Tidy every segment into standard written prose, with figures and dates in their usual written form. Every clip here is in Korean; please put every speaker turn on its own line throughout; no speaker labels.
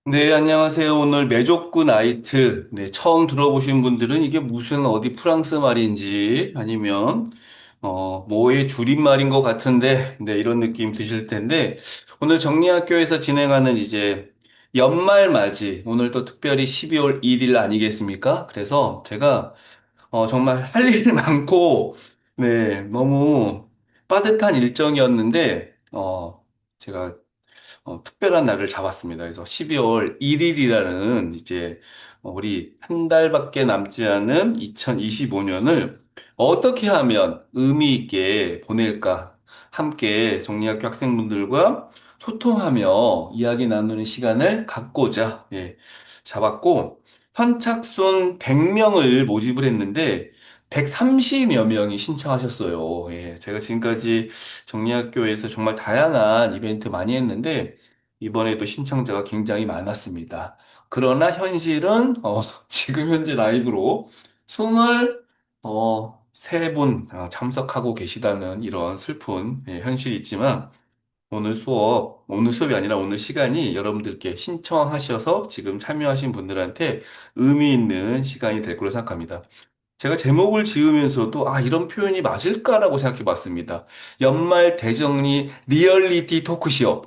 네, 안녕하세요. 오늘 메족구 나이트. 네, 처음 들어보신 분들은 이게 무슨 어디 프랑스 말인지 아니면, 뭐의 줄임말인 것 같은데, 네, 이런 느낌 드실 텐데, 오늘 정리학교에서 진행하는 이제 연말 맞이, 오늘 또 특별히 12월 1일 아니겠습니까? 그래서 제가, 정말 할 일 많고, 네, 너무 빠듯한 일정이었는데, 제가 특별한 날을 잡았습니다. 그래서 12월 1일이라는 이제 우리 한 달밖에 남지 않은 2025년을 어떻게 하면 의미 있게 보낼까? 함께 정리학교 학생분들과 소통하며 이야기 나누는 시간을 갖고자 잡았고 선착순 100명을 모집을 했는데 130여 명이 신청하셨어요. 제가 지금까지 정리학교에서 정말 다양한 이벤트 많이 했는데 이번에도 신청자가 굉장히 많았습니다. 그러나 현실은 지금 현재 라이브로 23분 참석하고 계시다는 이런 슬픈 현실이 있지만 오늘 수업이 아니라 오늘 시간이 여러분들께 신청하셔서 지금 참여하신 분들한테 의미 있는 시간이 될 거로 생각합니다. 제가 제목을 지으면서도 이런 표현이 맞을까라고 생각해 봤습니다. 연말 대정리 리얼리티 토크쇼.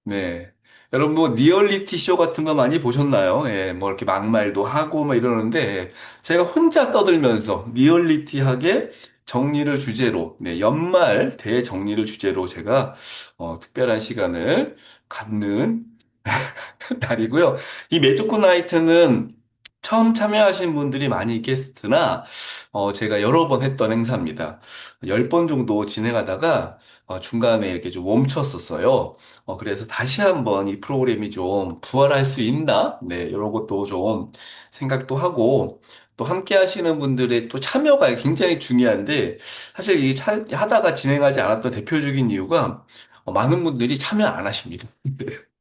네. 여러분 뭐 리얼리티 쇼 같은 거 많이 보셨나요? 뭐 이렇게 막말도 하고 막 이러는데 제가 혼자 떠들면서 리얼리티하게 정리를 주제로, 연말 대정리를 주제로 제가 특별한 시간을 갖는 날이고요. 이 메조코 나이트는 처음 참여하신 분들이 많이 있겠으나, 제가 여러 번 했던 행사입니다. 10번 정도 진행하다가, 중간에 이렇게 좀 멈췄었어요. 그래서 다시 한번 이 프로그램이 좀 부활할 수 있나? 네, 이런 것도 좀 생각도 하고, 또 함께 하시는 분들의 또 참여가 굉장히 중요한데, 사실 하다가 진행하지 않았던 대표적인 이유가, 많은 분들이 참여 안 하십니다.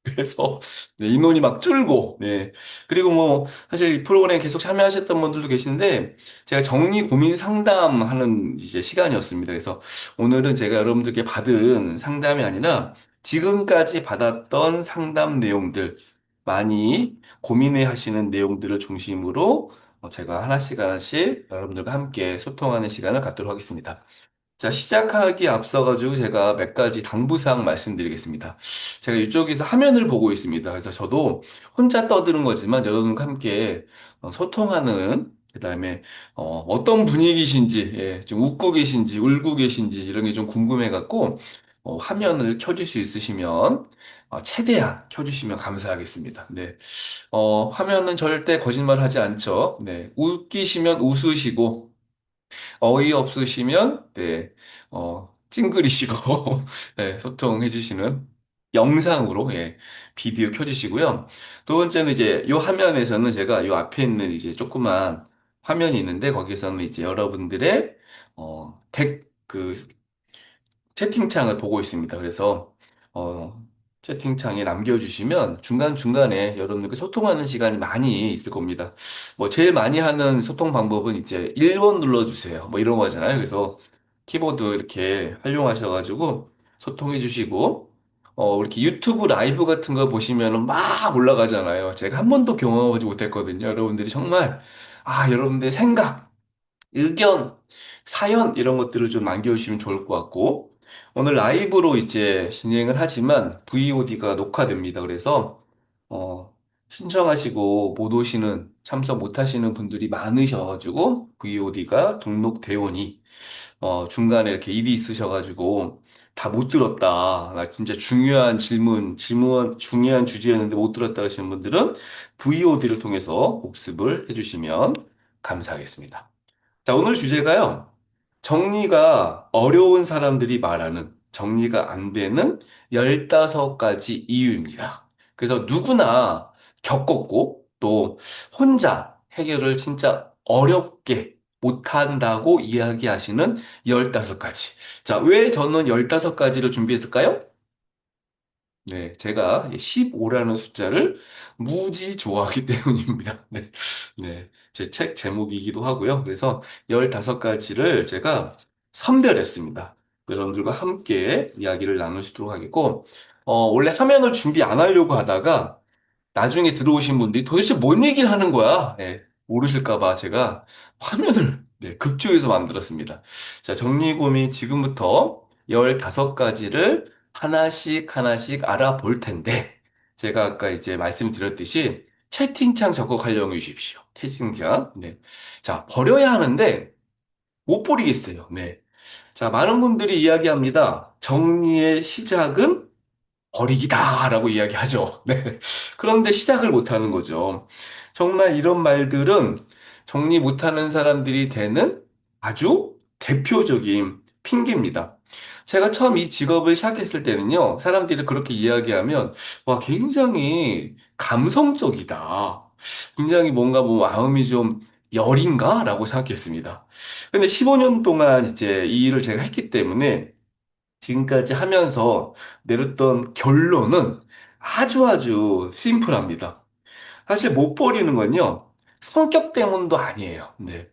그래서 네, 인원이 막 줄고, 네. 그리고 뭐, 사실 이 프로그램 계속 참여하셨던 분들도 계시는데, 제가 정리 고민 상담하는 이제 시간이었습니다. 그래서 오늘은 제가 여러분들께 받은 상담이 아니라, 지금까지 받았던 상담 내용들, 많이 고민해 하시는 내용들을 중심으로 제가 하나씩 하나씩 여러분들과 함께 소통하는 시간을 갖도록 하겠습니다. 자, 시작하기 앞서가지고 제가 몇 가지 당부사항 말씀드리겠습니다. 제가 이쪽에서 화면을 보고 있습니다. 그래서 저도 혼자 떠드는 거지만 여러분과 함께 소통하는, 그다음에 어떤 분위기신지, 좀 웃고 계신지, 울고 계신지 이런 게 좀 궁금해갖고 화면을 켜줄 수 있으시면 최대한 켜주시면 감사하겠습니다. 네, 화면은 절대 거짓말 하지 않죠. 네, 웃기시면 웃으시고 어이없으시면, 찡그리시고, 네, 소통해 주시는 영상으로, 비디오 켜주시고요. 두 번째는 이제 요 화면에서는 제가 요 앞에 있는 이제 조그만 화면이 있는데, 거기서는 이제 여러분들의, 채팅창을 보고 있습니다. 그래서 채팅창에 남겨주시면 중간중간에 여러분들과 소통하는 시간이 많이 있을 겁니다. 뭐 제일 많이 하는 소통 방법은 이제 1번 눌러주세요. 뭐 이런 거잖아요. 그래서 키보드 이렇게 활용하셔가지고 소통해 주시고 이렇게 유튜브 라이브 같은 거 보시면은 막 올라가잖아요. 제가 한 번도 경험하지 못했거든요. 여러분들이 정말 여러분들의 생각 의견, 사연 이런 것들을 좀 남겨주시면 좋을 것 같고 오늘 라이브로 이제 진행을 하지만 VOD가 녹화됩니다. 그래서 신청하시고 못 오시는 참석 못 하시는 분들이 많으셔가지고 VOD가 등록대원이 중간에 이렇게 일이 있으셔가지고 다 못 들었다. 나 진짜 중요한 질문 중요한 주제였는데 못 들었다 하시는 분들은 VOD를 통해서 복습을 해주시면 감사하겠습니다. 자, 오늘 주제가요. 정리가 어려운 사람들이 말하는 정리가 안 되는 15가지 이유입니다. 그래서 누구나 겪었고 또 혼자 해결을 진짜 어렵게 못한다고 이야기하시는 15가지. 자, 왜 저는 15가지를 준비했을까요? 네, 제가 15라는 숫자를 무지 좋아하기 때문입니다. 네, 네, 제 책 제목이기도 하고요. 그래서 15가지를 제가 선별했습니다. 여러분들과 함께 이야기를 나눌 수 있도록 하겠고, 원래 화면을 준비 안 하려고 하다가 나중에 들어오신 분들이 도대체 뭔 얘기를 하는 거야? 네, 모르실까 봐 제가 화면을 네, 급조해서 만들었습니다. 자, 정리고민 지금부터 15가지를 하나씩 하나씩 알아볼 텐데, 제가 아까 이제 말씀드렸듯이 채팅창 적극 활용해 주십시오. 채팅창. 네. 자, 버려야 하는데 못 버리겠어요. 네. 자, 많은 분들이 이야기합니다. 정리의 시작은 버리기다라고 이야기하죠. 네. 그런데 시작을 못하는 거죠. 정말 이런 말들은 정리 못하는 사람들이 되는 아주 대표적인 핑계입니다. 제가 처음 이 직업을 시작했을 때는요, 사람들이 그렇게 이야기하면, 와, 굉장히 감성적이다. 굉장히 뭔가 뭐 마음이 좀 여린가? 라고 생각했습니다. 근데 15년 동안 이제 이 일을 제가 했기 때문에 지금까지 하면서 내렸던 결론은 아주 아주 심플합니다. 사실 못 버리는 건요, 성격 때문도 아니에요. 네.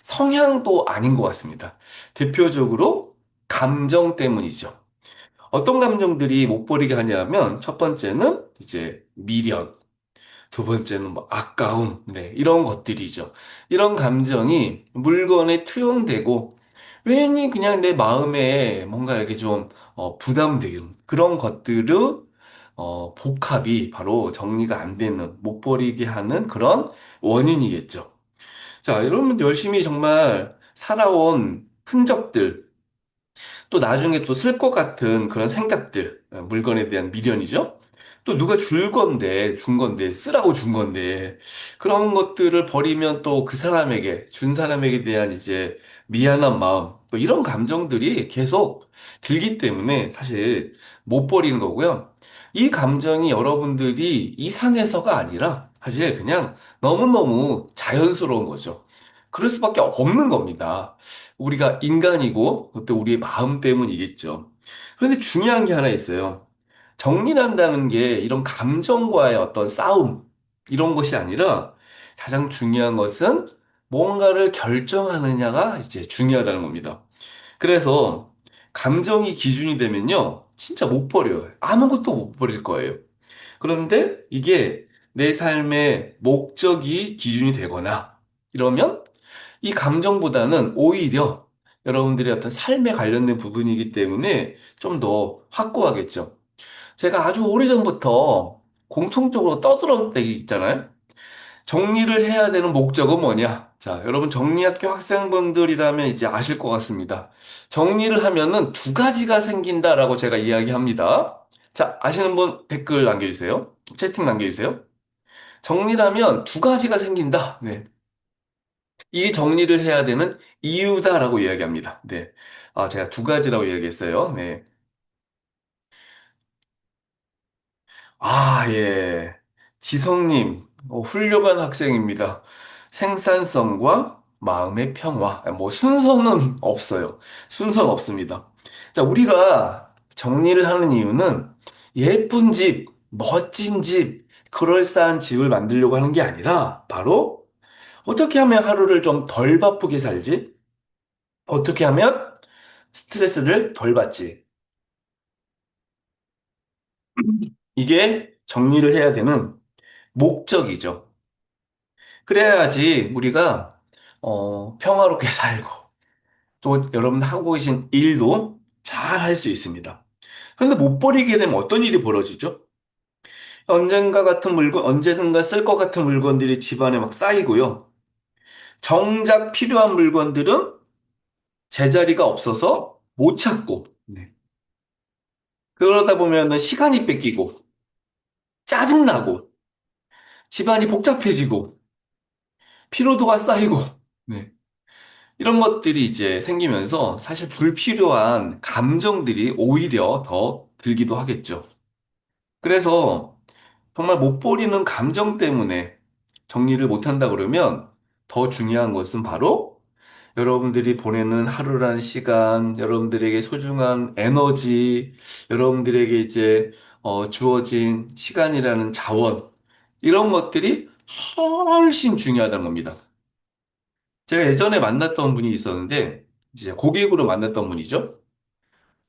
성향도 아닌 것 같습니다. 대표적으로 감정 때문이죠. 어떤 감정들이 못 버리게 하냐면, 첫 번째는 이제 미련, 두 번째는 뭐 아까움, 네, 이런 것들이죠. 이런 감정이 물건에 투영되고 괜히 그냥 내 마음에 뭔가 이렇게 좀 부담되는 그런 것들의 복합이 바로 정리가 안 되는, 못 버리게 하는 그런 원인이겠죠. 자, 여러분 열심히 정말 살아온 흔적들, 또 나중에 또 쓸 것 같은 그런 생각들, 물건에 대한 미련이죠. 또 누가 준 건데, 쓰라고 준 건데, 그런 것들을 버리면 또 그 사람에게, 준 사람에게 대한 이제 미안한 마음, 또 이런 감정들이 계속 들기 때문에 사실 못 버리는 거고요. 이 감정이 여러분들이 이상해서가 아니라 사실 그냥 너무너무 자연스러운 거죠. 그럴 수밖에 없는 겁니다. 우리가 인간이고 또 우리의 마음 때문이겠죠. 그런데 중요한 게 하나 있어요. 정리한다는 게 이런 감정과의 어떤 싸움, 이런 것이 아니라 가장 중요한 것은 뭔가를 결정하느냐가 이제 중요하다는 겁니다. 그래서 감정이 기준이 되면요. 진짜 못 버려요. 아무것도 못 버릴 거예요. 그런데 이게 내 삶의 목적이 기준이 되거나 이러면 이 감정보다는 오히려 여러분들의 어떤 삶에 관련된 부분이기 때문에 좀 더 확고하겠죠. 제가 아주 오래전부터 공통적으로 떠들었던 게 있잖아요. 정리를 해야 되는 목적은 뭐냐? 자, 여러분 정리학교 학생분들이라면 이제 아실 것 같습니다. 정리를 하면은 두 가지가 생긴다라고 제가 이야기합니다. 자, 아시는 분 댓글 남겨주세요. 채팅 남겨주세요. 정리라면 두 가지가 생긴다. 네. 이 정리를 해야 되는 이유다라고 이야기합니다. 네. 아, 제가 두 가지라고 이야기했어요. 네. 아, 예. 지성님, 훌륭한 학생입니다. 생산성과 마음의 평화. 뭐, 순서는 없어요. 순서는 없습니다. 자, 우리가 정리를 하는 이유는 예쁜 집, 멋진 집, 그럴싸한 집을 만들려고 하는 게 아니라, 바로 어떻게 하면 하루를 좀 덜 바쁘게 살지? 어떻게 하면 스트레스를 덜 받지? 이게 정리를 해야 되는 목적이죠. 그래야지 우리가 평화롭게 살고 또 여러분 하고 계신 일도 잘 할 수 있습니다. 그런데 못 버리게 되면 어떤 일이 벌어지죠? 언젠가 쓸 것 같은 물건들이 집안에 막 쌓이고요. 정작 필요한 물건들은 제자리가 없어서 못 찾고, 네. 그러다 보면 시간이 뺏기고, 짜증나고, 집안이 복잡해지고, 피로도가 쌓이고, 네. 이런 것들이 이제 생기면서 사실 불필요한 감정들이 오히려 더 들기도 하겠죠. 그래서 정말 못 버리는 감정 때문에 정리를 못 한다 그러면 더 중요한 것은 바로 여러분들이 보내는 하루라는 시간, 여러분들에게 소중한 에너지, 여러분들에게 이제 주어진 시간이라는 자원, 이런 것들이 훨씬 중요하다는 겁니다. 제가 예전에 만났던 분이 있었는데, 이제 고객으로 만났던 분이죠.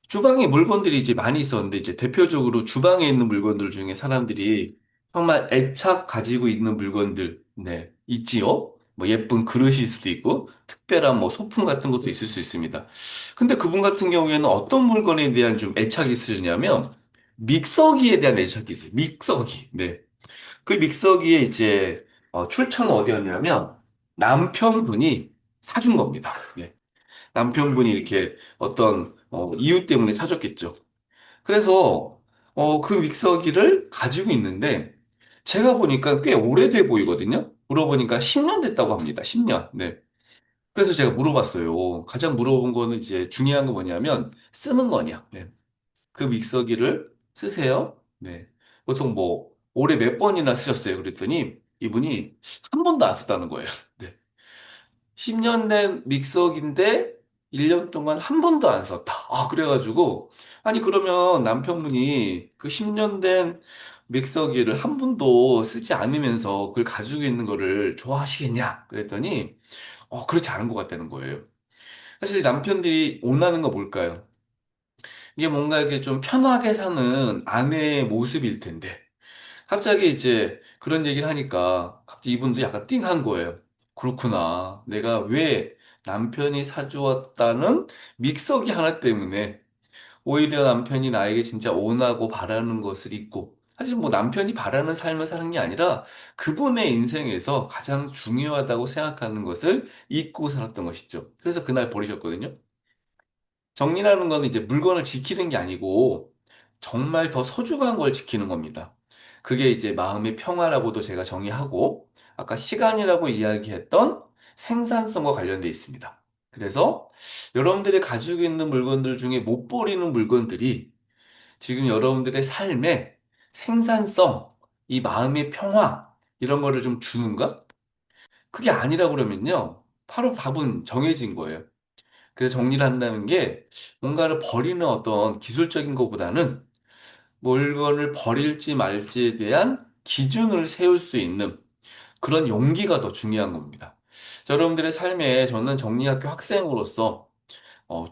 주방에 물건들이 이제 많이 있었는데, 이제 대표적으로 주방에 있는 물건들 중에 사람들이 정말 애착 가지고 있는 물건들, 네, 있지요? 뭐 예쁜 그릇일 수도 있고, 특별한 뭐 소품 같은 것도 있을 수 있습니다. 근데 그분 같은 경우에는 어떤 물건에 대한 좀 애착이 있으냐면, 믹서기에 대한 애착이 있어요. 믹서기. 네. 그 믹서기에 이제, 출처는 어디였냐면, 남편분이 사준 겁니다. 네. 남편분이 이렇게 어떤, 이유 때문에 사줬겠죠. 그래서 그 믹서기를 가지고 있는데 제가 보니까 꽤 오래돼 보이거든요. 물어보니까 10년 됐다고 합니다. 10년. 네. 그래서 제가 물어봤어요. 가장 물어본 거는 이제 중요한 거 뭐냐면 쓰는 거냐. 네. 그 믹서기를 쓰세요? 네. 보통 뭐 올해 몇 번이나 쓰셨어요? 그랬더니 이분이 한 번도 안 썼다는 거예요. 네. 10년 된 믹서기인데 1년 동안 한 번도 안 썼다. 그래가지고, 아니, 그러면 남편분이 그 10년 된 믹서기를 한 번도 쓰지 않으면서 그걸 가지고 있는 거를 좋아하시겠냐? 그랬더니, 그렇지 않은 것 같다는 거예요. 사실 남편들이 원하는 거 뭘까요? 이게 뭔가 이렇게 좀 편하게 사는 아내의 모습일 텐데. 갑자기 이제 그런 얘기를 하니까 갑자기 이분도 약간 띵한 거예요. 그렇구나. 내가 왜 남편이 사주었다는 믹서기 하나 때문에 오히려 남편이 나에게 진짜 원하고 바라는 것을 잊고 사실 뭐 남편이 바라는 삶을 사는 게 아니라 그분의 인생에서 가장 중요하다고 생각하는 것을 잊고 살았던 것이죠. 그래서 그날 버리셨거든요. 정리라는 거는 이제 물건을 지키는 게 아니고 정말 더 소중한 걸 지키는 겁니다. 그게 이제 마음의 평화라고도 제가 정의하고 아까 시간이라고 이야기했던 생산성과 관련돼 있습니다. 그래서 여러분들이 가지고 있는 물건들 중에 못 버리는 물건들이 지금 여러분들의 삶에 생산성, 이 마음의 평화 이런 거를 좀 주는가? 그게 아니라 그러면요. 바로 답은 정해진 거예요. 그래서 정리를 한다는 게 뭔가를 버리는 어떤 기술적인 것보다는 물건을 버릴지 말지에 대한 기준을 세울 수 있는 그런 용기가 더 중요한 겁니다. 자, 여러분들의 삶에 저는 정리학교 학생으로서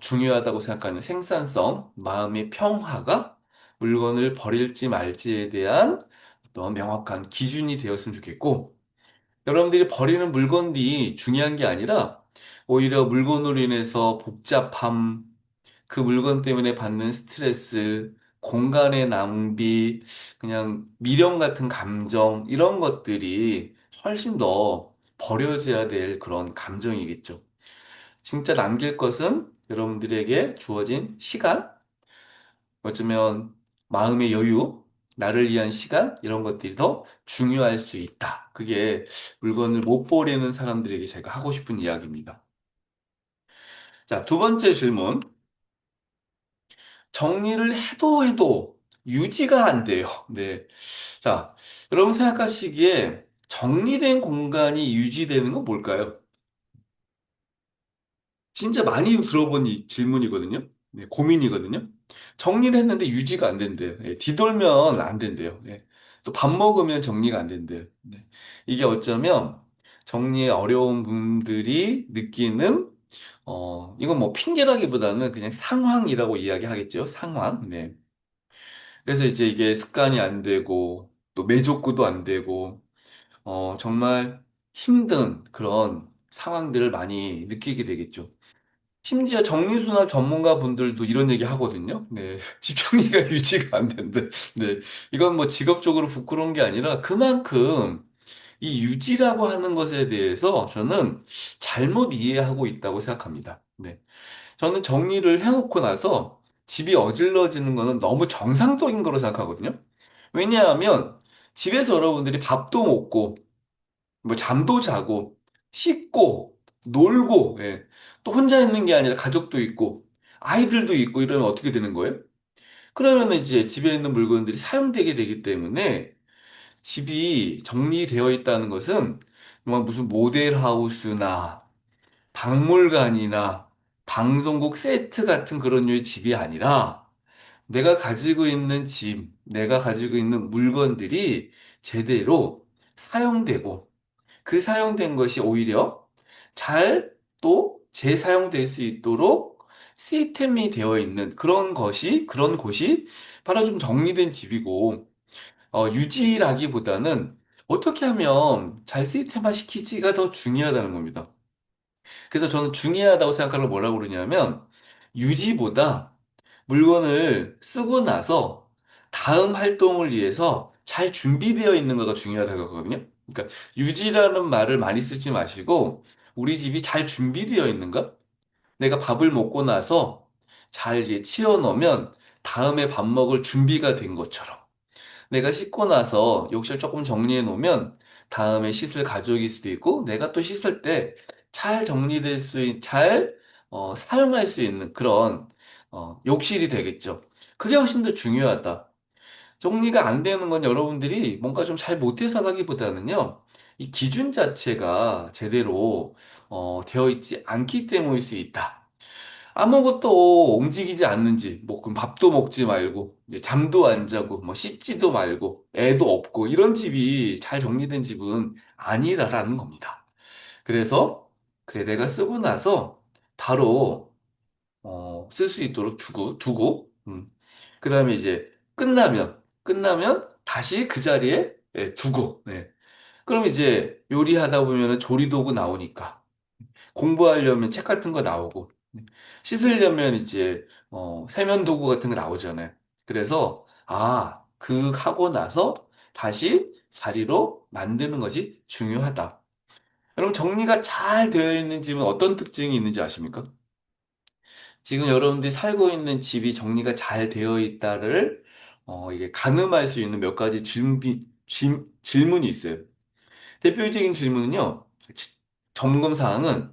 중요하다고 생각하는 생산성, 마음의 평화가 물건을 버릴지 말지에 대한 어떤 명확한 기준이 되었으면 좋겠고, 여러분들이 버리는 물건이 중요한 게 아니라 오히려 물건으로 인해서 복잡함, 그 물건 때문에 받는 스트레스, 공간의 낭비, 그냥 미련 같은 감정, 이런 것들이 훨씬 더 버려져야 될 그런 감정이겠죠. 진짜 남길 것은 여러분들에게 주어진 시간, 어쩌면 마음의 여유, 나를 위한 시간, 이런 것들이 더 중요할 수 있다. 그게 물건을 못 버리는 사람들에게 제가 하고 싶은 이야기입니다. 자, 두 번째 질문. 정리를 해도 유지가 안 돼요. 네. 자, 여러분 생각하시기에 정리된 공간이 유지되는 건 뭘까요? 진짜 많이 들어본 이 질문이거든요. 네, 고민이거든요. 정리를 했는데 유지가 안 된대요. 예, 뒤돌면 안 된대요. 예, 또 밥 먹으면 정리가 안 된대요. 네. 이게 어쩌면 정리에 어려운 분들이 느끼는, 이건 뭐 핑계라기보다는 그냥 상황이라고 이야기하겠죠. 상황. 네. 그래서 이제 이게 습관이 안 되고, 또 매족구도 안 되고, 정말 힘든 그런 상황들을 많이 느끼게 되겠죠. 심지어 정리수납 전문가 분들도 이런 얘기 하거든요. 네. 집 정리가 유지가 안 된대. 네. 이건 뭐 직업적으로 부끄러운 게 아니라 그만큼 이 유지라고 하는 것에 대해서 저는 잘못 이해하고 있다고 생각합니다. 네. 저는 정리를 해놓고 나서 집이 어질러지는 거는 너무 정상적인 거로 생각하거든요. 왜냐하면 집에서 여러분들이 밥도 먹고 뭐 잠도 자고 씻고 놀고 예. 또 혼자 있는 게 아니라 가족도 있고 아이들도 있고 이러면 어떻게 되는 거예요? 그러면 이제 집에 있는 물건들이 사용되게 되기 때문에 집이 정리되어 있다는 것은 뭐 무슨 모델하우스나 박물관이나 방송국 세트 같은 그런 류의 집이 아니라 내가 가지고 있는 집, 내가 가지고 있는 물건들이 제대로 사용되고 그 사용된 것이 오히려 잘 또 재사용될 수 있도록 시스템이 되어 있는 그런 곳이 바로 좀 정리된 집이고 유지라기보다는 어떻게 하면 잘 시스템화 시키지가 더 중요하다는 겁니다. 그래서 저는 중요하다고 생각하는 걸 뭐라고 그러냐면, 유지보다 물건을 쓰고 나서 다음 활동을 위해서 잘 준비되어 있는 거가 중요하다고 하거든요. 그러니까 유지라는 말을 많이 쓰지 마시고, 우리 집이 잘 준비되어 있는가? 내가 밥을 먹고 나서 잘 이제 치워 놓으면 다음에 밥 먹을 준비가 된 것처럼. 내가 씻고 나서 욕실 조금 정리해 놓으면 다음에 씻을 가족일 수도 있고, 내가 또 씻을 때 잘 정리될 잘 사용할 수 있는 그런 욕실이 되겠죠. 그게 훨씬 더 중요하다. 정리가 안 되는 건 여러분들이 뭔가 좀 잘 못해서라기보다는요, 이 기준 자체가 제대로 되어 있지 않기 때문일 수 있다. 아무것도 움직이지 않는지, 뭐, 그럼 밥도 먹지 말고, 이제 잠도 안 자고, 뭐, 씻지도 말고, 애도 없고, 이런 집이 잘 정리된 집은 아니다라는 겁니다. 그래서, 그래, 내가 쓰고 나서 바로, 쓸 수 있도록 두고, 그 다음에 이제 끝나면 다시 그 자리에 두고, 네. 그럼 이제 요리하다 보면은 조리도구 나오니까. 공부하려면 책 같은 거 나오고, 씻으려면 이제, 세면 도구 같은 거 나오잖아요. 그래서, 그 하고 나서 다시 자리로 만드는 것이 중요하다. 그럼 정리가 잘 되어 있는 집은 어떤 특징이 있는지 아십니까? 지금 여러분들이 살고 있는 집이 정리가 잘 되어 있다를, 이게 가늠할 수 있는 몇 가지 질문이 있어요. 대표적인 질문은요, 점검 사항은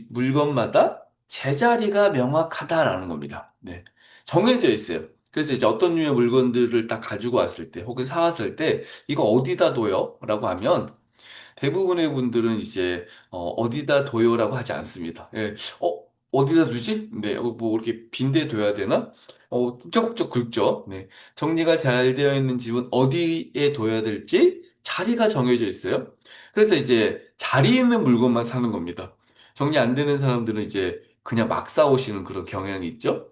물건마다 제자리가 명확하다라는 겁니다. 네. 정해져 있어요. 그래서 이제 어떤 류의 물건들을 딱 가지고 왔을 때, 혹은 사왔을 때, 이거 어디다 둬요? 라고 하면, 대부분의 분들은 이제, 어디다 둬요라고 하지 않습니다. 예. 어디다 두지? 네. 뭐, 이렇게 빈대 둬야 되나? 쩍쩍 긁죠. 네. 정리가 잘 되어 있는 집은 어디에 둬야 될지 자리가 정해져 있어요. 그래서 이제 자리 있는 물건만 사는 겁니다. 정리 안 되는 사람들은 이제 그냥 막 사오시는 그런 경향이 있죠.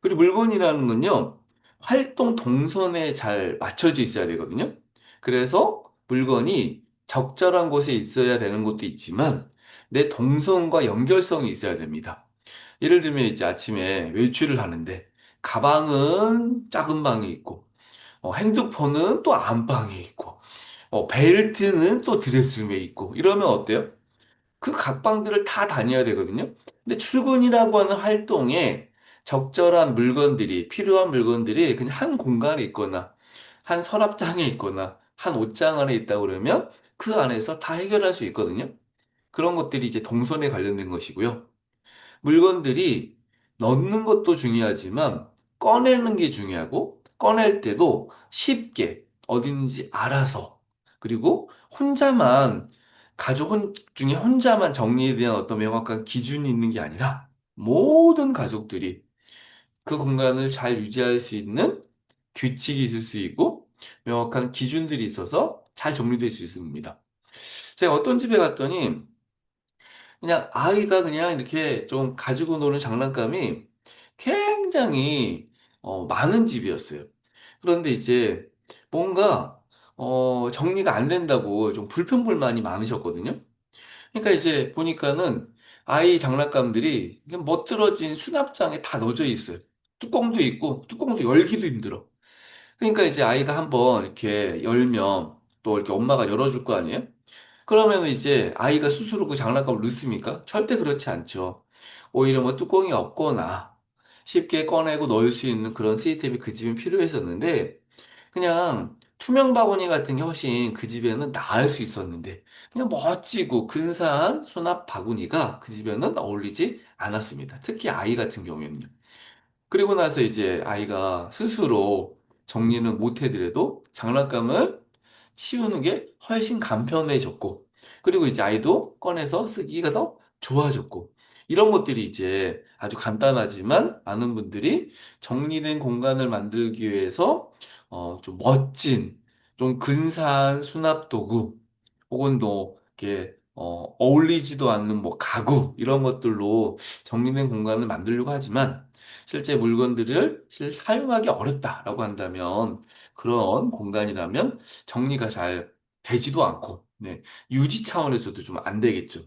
그리고 물건이라는 건요, 활동 동선에 잘 맞춰져 있어야 되거든요. 그래서 물건이 적절한 곳에 있어야 되는 것도 있지만, 내 동선과 연결성이 있어야 됩니다. 예를 들면 이제 아침에 외출을 하는데, 가방은 작은 방에 있고, 핸드폰은 또 안방에 있고, 벨트는 또 드레스룸에 있고, 이러면 어때요? 그 각 방들을 다 다녀야 되거든요. 근데 출근이라고 하는 활동에 적절한 물건들이, 필요한 물건들이 그냥 한 공간에 있거나, 한 서랍장에 있거나, 한 옷장 안에 있다 그러면 그 안에서 다 해결할 수 있거든요. 그런 것들이 이제 동선에 관련된 것이고요. 물건들이 넣는 것도 중요하지만 꺼내는 게 중요하고 꺼낼 때도 쉽게 어디 있는지 알아서 그리고 가족 중에 혼자만 정리에 대한 어떤 명확한 기준이 있는 게 아니라 모든 가족들이 그 공간을 잘 유지할 수 있는 규칙이 있을 수 있고 명확한 기준들이 있어서 잘 정리될 수 있습니다. 제가 어떤 집에 갔더니 그냥 아이가 그냥 이렇게 좀 가지고 노는 장난감이 굉장히 많은 집이었어요. 그런데 이제 뭔가 정리가 안 된다고 좀 불평불만이 많으셨거든요. 그러니까 이제 보니까는 아이 장난감들이 그냥 멋들어진 수납장에 다 넣어져 있어요. 뚜껑도 있고 뚜껑도 열기도 힘들어. 그러니까 이제 아이가 한번 이렇게 열면 또 이렇게 엄마가 열어줄 거 아니에요? 그러면 이제 아이가 스스로 그 장난감을 넣습니까? 절대 그렇지 않죠. 오히려 뭐 뚜껑이 없거나 쉽게 꺼내고 넣을 수 있는 그런 시스템이 그 집엔 필요했었는데 그냥 투명 바구니 같은 게 훨씬 그 집에는 나을 수 있었는데 그냥 멋지고 근사한 수납 바구니가 그 집에는 어울리지 않았습니다. 특히 아이 같은 경우에는요. 그리고 나서 이제 아이가 스스로 정리는 못 해드려도 장난감을 치우는 게 훨씬 간편해졌고, 그리고 이제 아이도 꺼내서 쓰기가 더 좋아졌고, 이런 것들이 이제 아주 간단하지만 많은 분들이 정리된 공간을 만들기 위해서 좀 멋진, 좀 근사한 수납 도구, 혹은 또 이렇게 어울리지도 않는 뭐 가구 이런 것들로 정리된 공간을 만들려고 하지만 실제 물건들을 사용하기 어렵다라고 한다면 그런 공간이라면 정리가 잘 되지도 않고 네, 유지 차원에서도 좀 안 되겠죠.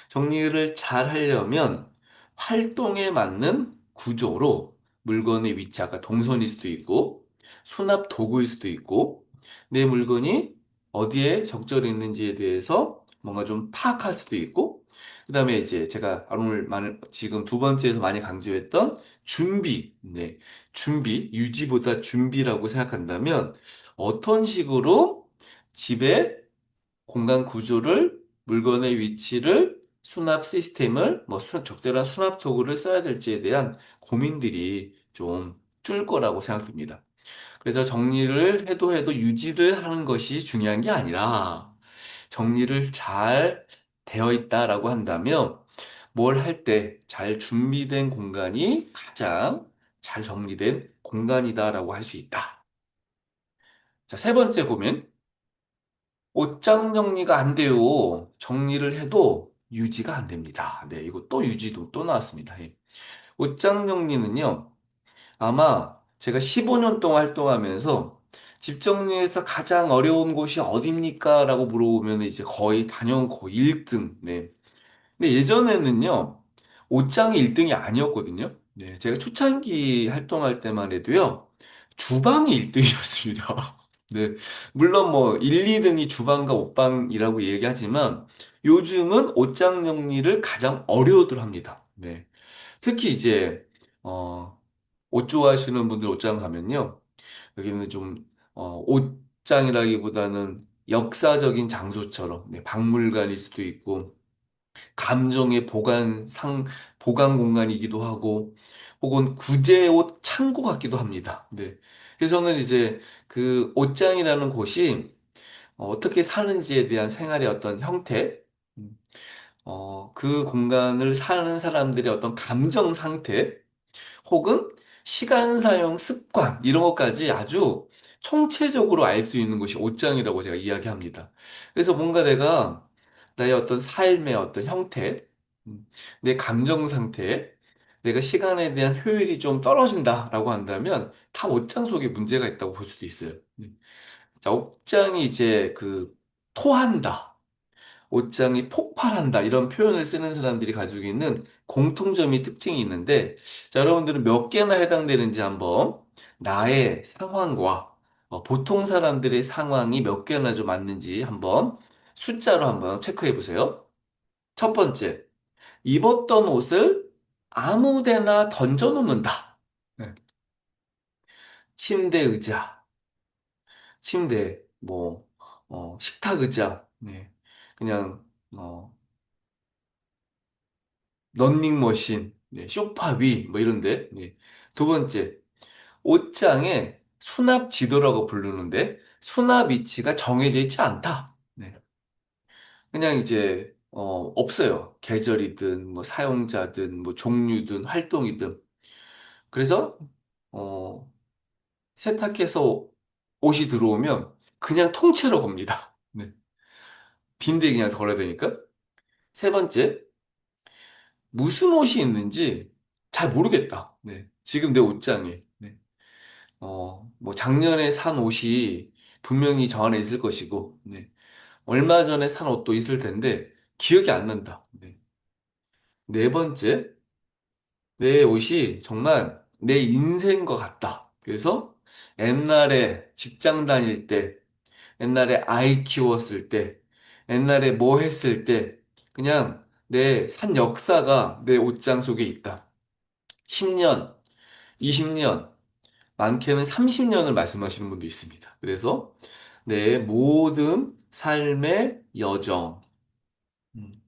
정리를 잘 하려면 활동에 맞는 구조로 물건의 위치가 동선일 수도 있고 수납 도구일 수도 있고 내 물건이 어디에 적절히 있는지에 대해서 뭔가 좀 파악할 수도 있고 그다음에 이제 제가 오늘 지금 두 번째에서 많이 강조했던 준비, 네, 준비, 유지보다 준비라고 생각한다면 어떤 식으로 집에 공간 구조를, 물건의 위치를, 수납 시스템을, 적절한 수납 도구를 써야 될지에 대한 고민들이 좀 줄 거라고 생각됩니다. 그래서 정리를 해도 유지를 하는 것이 중요한 게 아니라 정리를 잘 되어 있다라고 한다면 뭘 할 때 잘 준비된 공간이 가장 잘 정리된 공간이다라고 할 수 있다. 자, 세 번째 고민. 옷장 정리가 안 돼요. 정리를 해도 유지가 안 됩니다. 네, 이거 또 유지도 또 나왔습니다. 예. 옷장 정리는요, 아마 제가 15년 동안 활동하면서 집 정리에서 가장 어려운 곳이 어딥니까? 라고 물어보면 이제 거의 단연 거의 1등. 네. 근데 예전에는요, 옷장이 1등이 아니었거든요. 네, 제가 초창기 활동할 때만 해도요, 주방이 1등이었습니다. 네, 물론 뭐 1, 2등이 주방과 옷방이라고 얘기하지만 요즘은 옷장 정리를 가장 어려워들 합니다. 네, 특히 이제 옷 좋아하시는 분들 옷장 가면요, 여기는 좀 옷장이라기보다는 역사적인 장소처럼 네, 박물관일 수도 있고 감정의 보관 공간이기도 하고, 혹은 구제 옷 창고 같기도 합니다. 네. 그래서 저는 이제 그 옷장이라는 곳이 어떻게 사는지에 대한 생활의 어떤 형태, 음, 그 공간을 사는 사람들의 어떤 감정 상태, 혹은 시간 사용 습관, 이런 것까지 아주 총체적으로 알 수 있는 것이 옷장이라고 제가 이야기합니다. 그래서 뭔가 내가 나의 어떤 삶의 어떤 형태, 내 감정 상태, 내가 시간에 대한 효율이 좀 떨어진다라고 한다면 다 옷장 속에 문제가 있다고 볼 수도 있어요. 자, 옷장이 이제 토한다. 옷장이 폭발한다 이런 표현을 쓰는 사람들이 가지고 있는 공통점이 특징이 있는데 자 여러분들은 몇 개나 해당되는지 한번 나의 상황과 보통 사람들의 상황이 몇 개나 좀 맞는지 한번 숫자로 한번 체크해 보세요. 첫 번째, 입었던 옷을 아무 데나 던져 놓는다. 네. 침대 의자, 침대, 식탁 의자, 네. 그냥 어, 런닝머신, 네, 소파 위, 뭐 이런데. 네. 두 번째, 옷장에 수납 지도라고 부르는데, 수납 위치가 정해져 있지 않다. 네. 그냥 이제, 없어요. 계절이든, 뭐 사용자든, 뭐 종류든, 활동이든. 그래서, 어, 세탁해서 옷이 들어오면 그냥 통째로 겁니다. 네. 빈대 그냥 걸어야 되니까. 세 번째, 무슨 옷이 있는지 잘 모르겠다. 네. 지금 내 옷장에. 네. 뭐 작년에 산 옷이 분명히 저 안에 있을 것이고, 네. 얼마 전에 산 옷도 있을 텐데 기억이 안 난다. 네. 네 번째, 내 옷이 정말 내 인생인 것 같다. 그래서 옛날에 직장 다닐 때, 옛날에 아이 키웠을 때, 옛날에 뭐 했을 때, 그냥 내 산 역사가 내 옷장 속에 있다. 10년, 20년, 많게는 30년을 말씀하시는 분도 있습니다. 그래서 내 모든 삶의 여정, 음,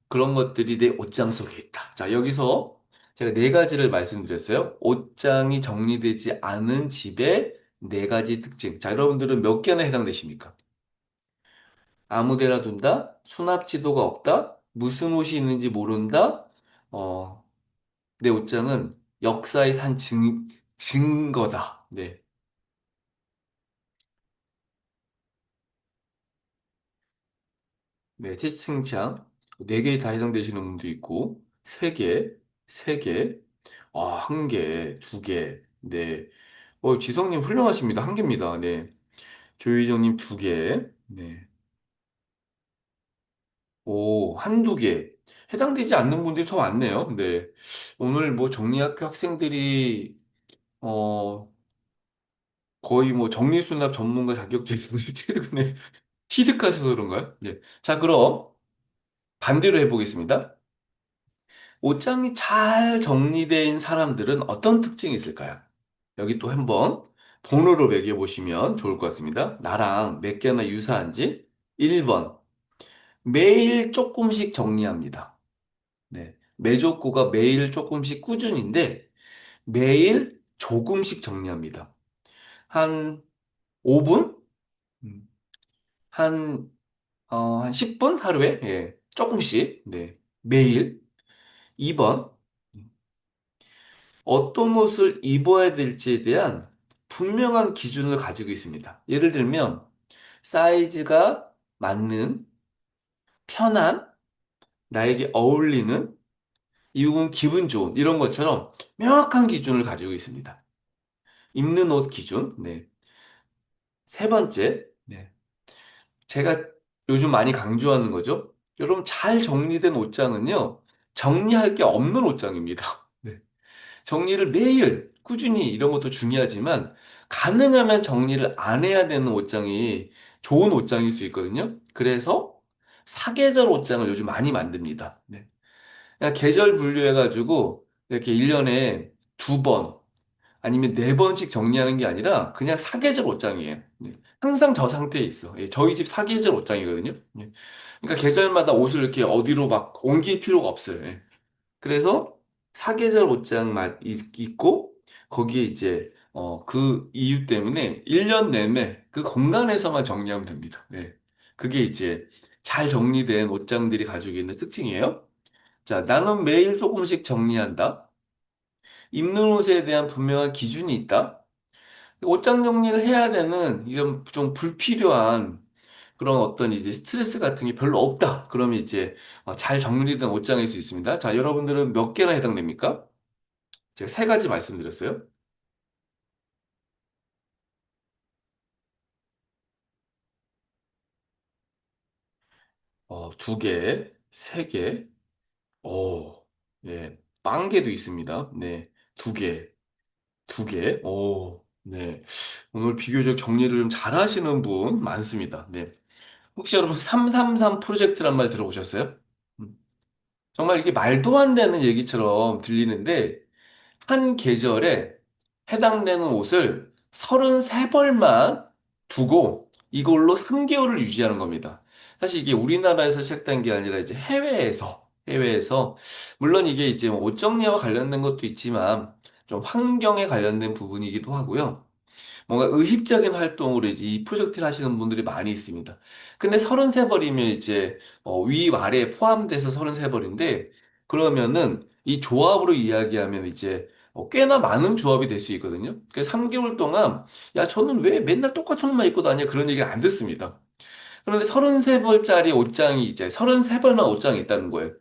그런 것들이 내 옷장 속에 있다. 자, 여기서 제가 네 가지를 말씀드렸어요. 옷장이 정리되지 않은 집의 네 가지 특징. 자, 여러분들은 몇 개나 해당되십니까? 아무 데나 둔다, 수납 지도가 없다, 무슨 옷이 있는지 모른다, 어, 내 옷장은 역사의 증거다. 네. 네, 채팅창. 네 개 다 해당되시는 분도 있고, 세 개, 세 개, 한 개, 두 개, 네. 지성님 훌륭하십니다. 한 개입니다. 네. 조희정님 두 개, 네. 오, 한두 개. 해당되지 않는 분들이 더 많네요. 네. 오늘 뭐 정리학교 학생들이, 어, 거의 뭐 정리수납 전문가 자격증을 최근에 취득하셔서 그런가요? 네. 자, 그럼 반대로 해보겠습니다. 옷장이 잘 정리된 사람들은 어떤 특징이 있을까요? 여기 또 한번 번호로 매겨보시면 좋을 것 같습니다. 나랑 몇 개나 유사한지. 1번. 매일 조금씩 정리합니다. 네. 매족구가 매일 조금씩 꾸준인데 매일 조금씩 정리합니다. 한 5분? 한, 한 10분 하루에? 예. 조금씩. 네. 매일. 2번. 어떤 옷을 입어야 될지에 대한 분명한 기준을 가지고 있습니다. 예를 들면, 사이즈가 맞는, 편한, 나에게 어울리는, 입으면 기분 좋은, 이런 것처럼 명확한 기준을 가지고 있습니다. 입는 옷 기준. 네. 세 번째. 네. 제가 요즘 많이 강조하는 거죠. 여러분, 잘 정리된 옷장은요, 정리할 게 없는 옷장입니다. 네. 정리를 매일 꾸준히 이런 것도 중요하지만 가능하면 정리를 안 해야 되는 옷장이 좋은 옷장일 수 있거든요. 그래서 사계절 옷장을 요즘 많이 만듭니다. 네. 그냥 계절 분류해가지고 이렇게 1년에 두 번 아니면 네 번씩 정리하는 게 아니라 그냥 사계절 옷장이에요. 네. 항상 저 상태에 있어. 예, 저희 집 사계절 옷장이거든요. 예. 그러니까 계절마다 옷을 이렇게 어디로 막 옮길 필요가 없어요. 예. 그래서 사계절 옷장만 있고 거기에 이제 그 이유 때문에 1년 내내 그 공간에서만 정리하면 됩니다. 네. 그게 이제 잘 정리된 옷장들이 가지고 있는 특징이에요. 자, 나는 매일 조금씩 정리한다. 입는 옷에 대한 분명한 기준이 있다. 옷장 정리를 해야 되는 이런 좀 불필요한 그런 어떤 이제 스트레스 같은 게 별로 없다. 그러면 이제 잘 정리된 옷장일 수 있습니다. 자, 여러분들은 몇 개나 해당됩니까? 제가 세 가지 말씀드렸어요. 두 개, 세 개, 네, 빵개도 있습니다. 네, 두 개, 두 개, 네. 오늘 비교적 정리를 좀 잘하시는 분 많습니다. 네. 혹시 여러분 333 프로젝트란 말 들어보셨어요? 음, 정말 이게 말도 안 되는 얘기처럼 들리는데, 한 계절에 해당되는 옷을 33벌만 두고 이걸로 3개월을 유지하는 겁니다. 사실 이게 우리나라에서 시작된 게 아니라 이제 해외에서, 물론 이게 이제 옷 정리와 관련된 것도 있지만, 좀 환경에 관련된 부분이기도 하고요. 뭔가 의식적인 활동으로 이제 이 프로젝트를 하시는 분들이 많이 있습니다. 근데 33벌이면 이제 위, 아래 포함돼서 33벌인데 그러면은 이 조합으로 이야기하면 이제 꽤나 많은 조합이 될 수 있거든요. 그래서 3개월 동안 야, 저는 왜 맨날 똑같은 옷만 입고 다녀? 그런 얘기를 안 듣습니다. 그런데 33벌짜리 옷장이 이제 33벌만 옷장이 있다는 거예요.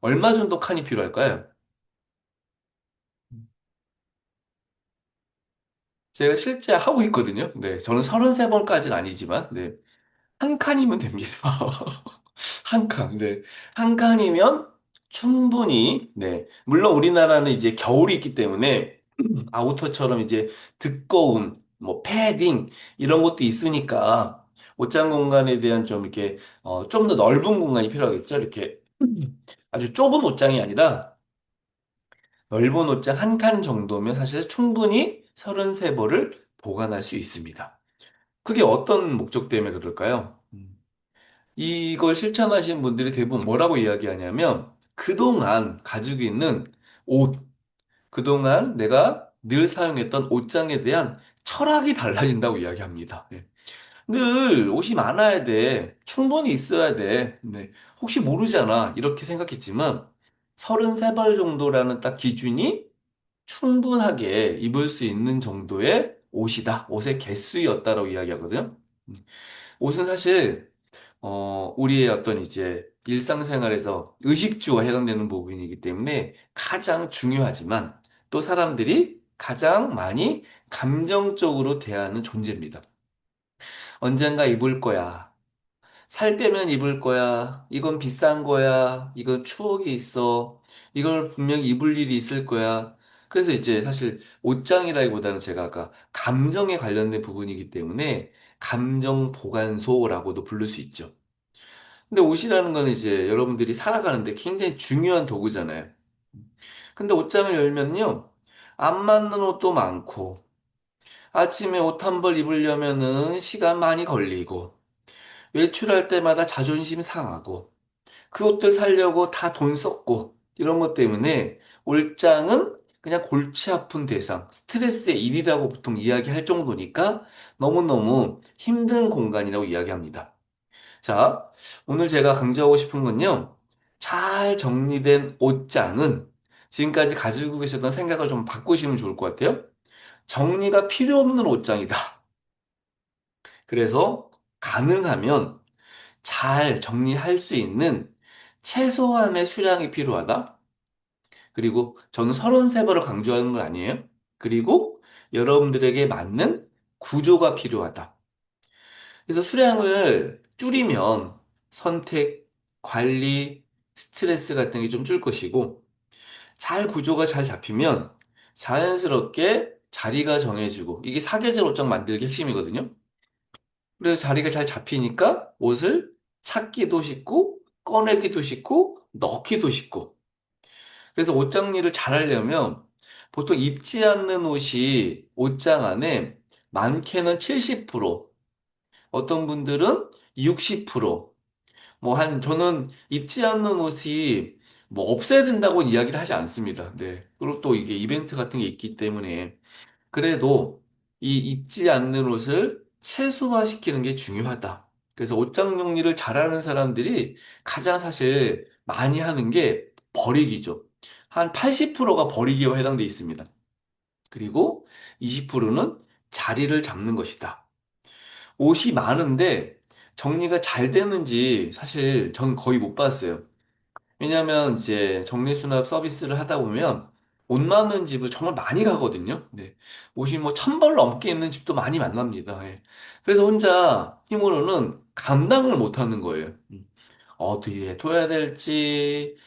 얼마 정도 칸이 필요할까요? 제가 실제 하고 있거든요. 네, 저는 33번까지는 아니지만, 네. 한 칸이면 됩니다. 한 칸, 네. 한 칸이면 충분히, 네. 물론 우리나라는 이제 겨울이 있기 때문에 아우터처럼 이제 두꺼운, 뭐, 패딩, 이런 것도 있으니까 옷장 공간에 대한 좀 이렇게, 좀 더 넓은 공간이 필요하겠죠. 이렇게 아주 좁은 옷장이 아니라 넓은 옷장 한 칸 정도면 사실 충분히 33벌을 보관할 수 있습니다. 그게 어떤 목적 때문에 그럴까요? 이걸 실천하신 분들이 대부분 뭐라고 이야기하냐면 그동안 가지고 있는 옷, 그동안 내가 늘 사용했던 옷장에 대한 철학이 달라진다고 이야기합니다. 예. 늘 옷이 많아야 돼. 충분히 있어야 돼. 네. 혹시 모르잖아. 이렇게 생각했지만 33벌 정도라는 딱 기준이 충분하게 입을 수 있는 정도의 옷이다. 옷의 개수였다라고 이야기하거든요. 옷은 사실 우리의 어떤 이제 일상생활에서 의식주와 해당되는 부분이기 때문에 가장 중요하지만 또 사람들이 가장 많이 감정적으로 대하는 존재입니다. 언젠가 입을 거야. 살 빼면 입을 거야. 이건 비싼 거야. 이건 추억이 있어. 이걸 분명히 입을 일이 있을 거야. 그래서 이제 사실 옷장이라기보다는 제가 아까 감정에 관련된 부분이기 때문에 감정 보관소라고도 부를 수 있죠. 근데 옷이라는 건 이제 여러분들이 살아가는데 굉장히 중요한 도구잖아요. 근데 옷장을 열면요. 안 맞는 옷도 많고, 아침에 옷 한 벌 입으려면은 시간 많이 걸리고, 외출할 때마다 자존심 상하고, 그 옷들 사려고 다 돈 썼고, 이런 것 때문에 옷장은 그냥 골치 아픈 대상, 스트레스의 일이라고 보통 이야기할 정도니까 너무너무 힘든 공간이라고 이야기합니다. 자, 오늘 제가 강조하고 싶은 건요. 잘 정리된 옷장은 지금까지 가지고 계셨던 생각을 좀 바꾸시면 좋을 것 같아요. 정리가 필요 없는 옷장이다. 그래서 가능하면 잘 정리할 수 있는 최소한의 수량이 필요하다. 그리고 저는 33번을 강조하는 건 아니에요. 그리고 여러분들에게 맞는 구조가 필요하다. 그래서 수량을 줄이면 선택, 관리, 스트레스 같은 게 좀 줄 것이고, 잘 구조가 잘 잡히면 자연스럽게 자리가 정해지고, 이게 사계절 옷장 만들기 핵심이거든요. 그래서 자리가 잘 잡히니까 옷을 찾기도 쉽고, 꺼내기도 쉽고, 넣기도 쉽고. 그래서 옷 정리를 잘 하려면 보통 입지 않는 옷이 옷장 안에 많게는 70%, 어떤 분들은 60%, 저는 입지 않는 옷이 없애야 된다고 이야기를 하지 않습니다. 네. 그리고 또 이게 이벤트 같은 게 있기 때문에 그래도 이 입지 않는 옷을 최소화시키는 게 중요하다. 그래서 옷장 정리를 잘하는 사람들이 가장 사실 많이 하는 게 버리기죠. 한 80%가 버리기와 해당돼 있습니다. 그리고 20%는 자리를 잡는 것이다. 옷이 많은데 정리가 잘 되는지 사실 전 거의 못 봤어요. 왜냐면 이제 정리수납 서비스를 하다 보면 옷 많은 집을 정말 많이 가거든요. 네. 옷이 뭐 1,000벌 넘게 있는 집도 많이 만납니다. 예. 그래서 혼자 힘으로는 감당을 못 하는 거예요. 어디에 둬야 될지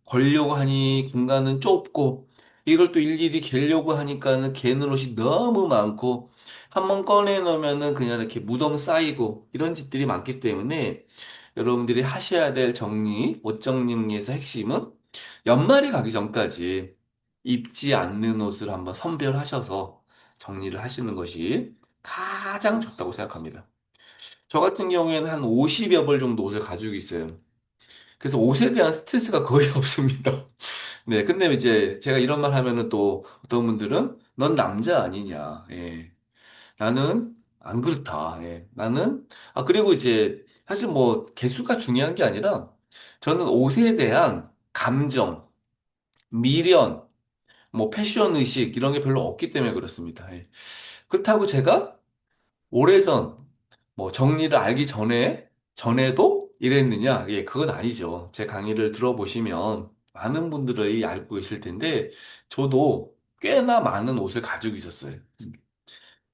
걸려고 하니 공간은 좁고 이걸 또 일일이 개려고 하니까는 개는 옷이 너무 많고 한번 꺼내 놓으면은 그냥 이렇게 무덤 쌓이고 이런 집들이 많기 때문에 여러분들이 하셔야 될 정리, 옷 정리에서 핵심은 연말이 가기 전까지 입지 않는 옷을 한번 선별하셔서 정리를 하시는 것이 가장 좋다고 생각합니다. 저 같은 경우에는 한 50여 벌 정도 옷을 가지고 있어요. 그래서 옷에 대한 스트레스가 거의 없습니다. 네, 근데 이제 제가 이런 말 하면은 또 어떤 분들은 넌 남자 아니냐. 예. 나는 안 그렇다. 예. 그리고 이제 사실 개수가 중요한 게 아니라 저는 옷에 대한 감정, 미련, 패션 의식 이런 게 별로 없기 때문에 그렇습니다. 예. 그렇다고 제가 오래전 정리를 알기 전에도 이랬느냐? 예, 그건 아니죠. 제 강의를 들어보시면 많은 분들이 알고 계실 텐데, 저도 꽤나 많은 옷을 가지고 있었어요.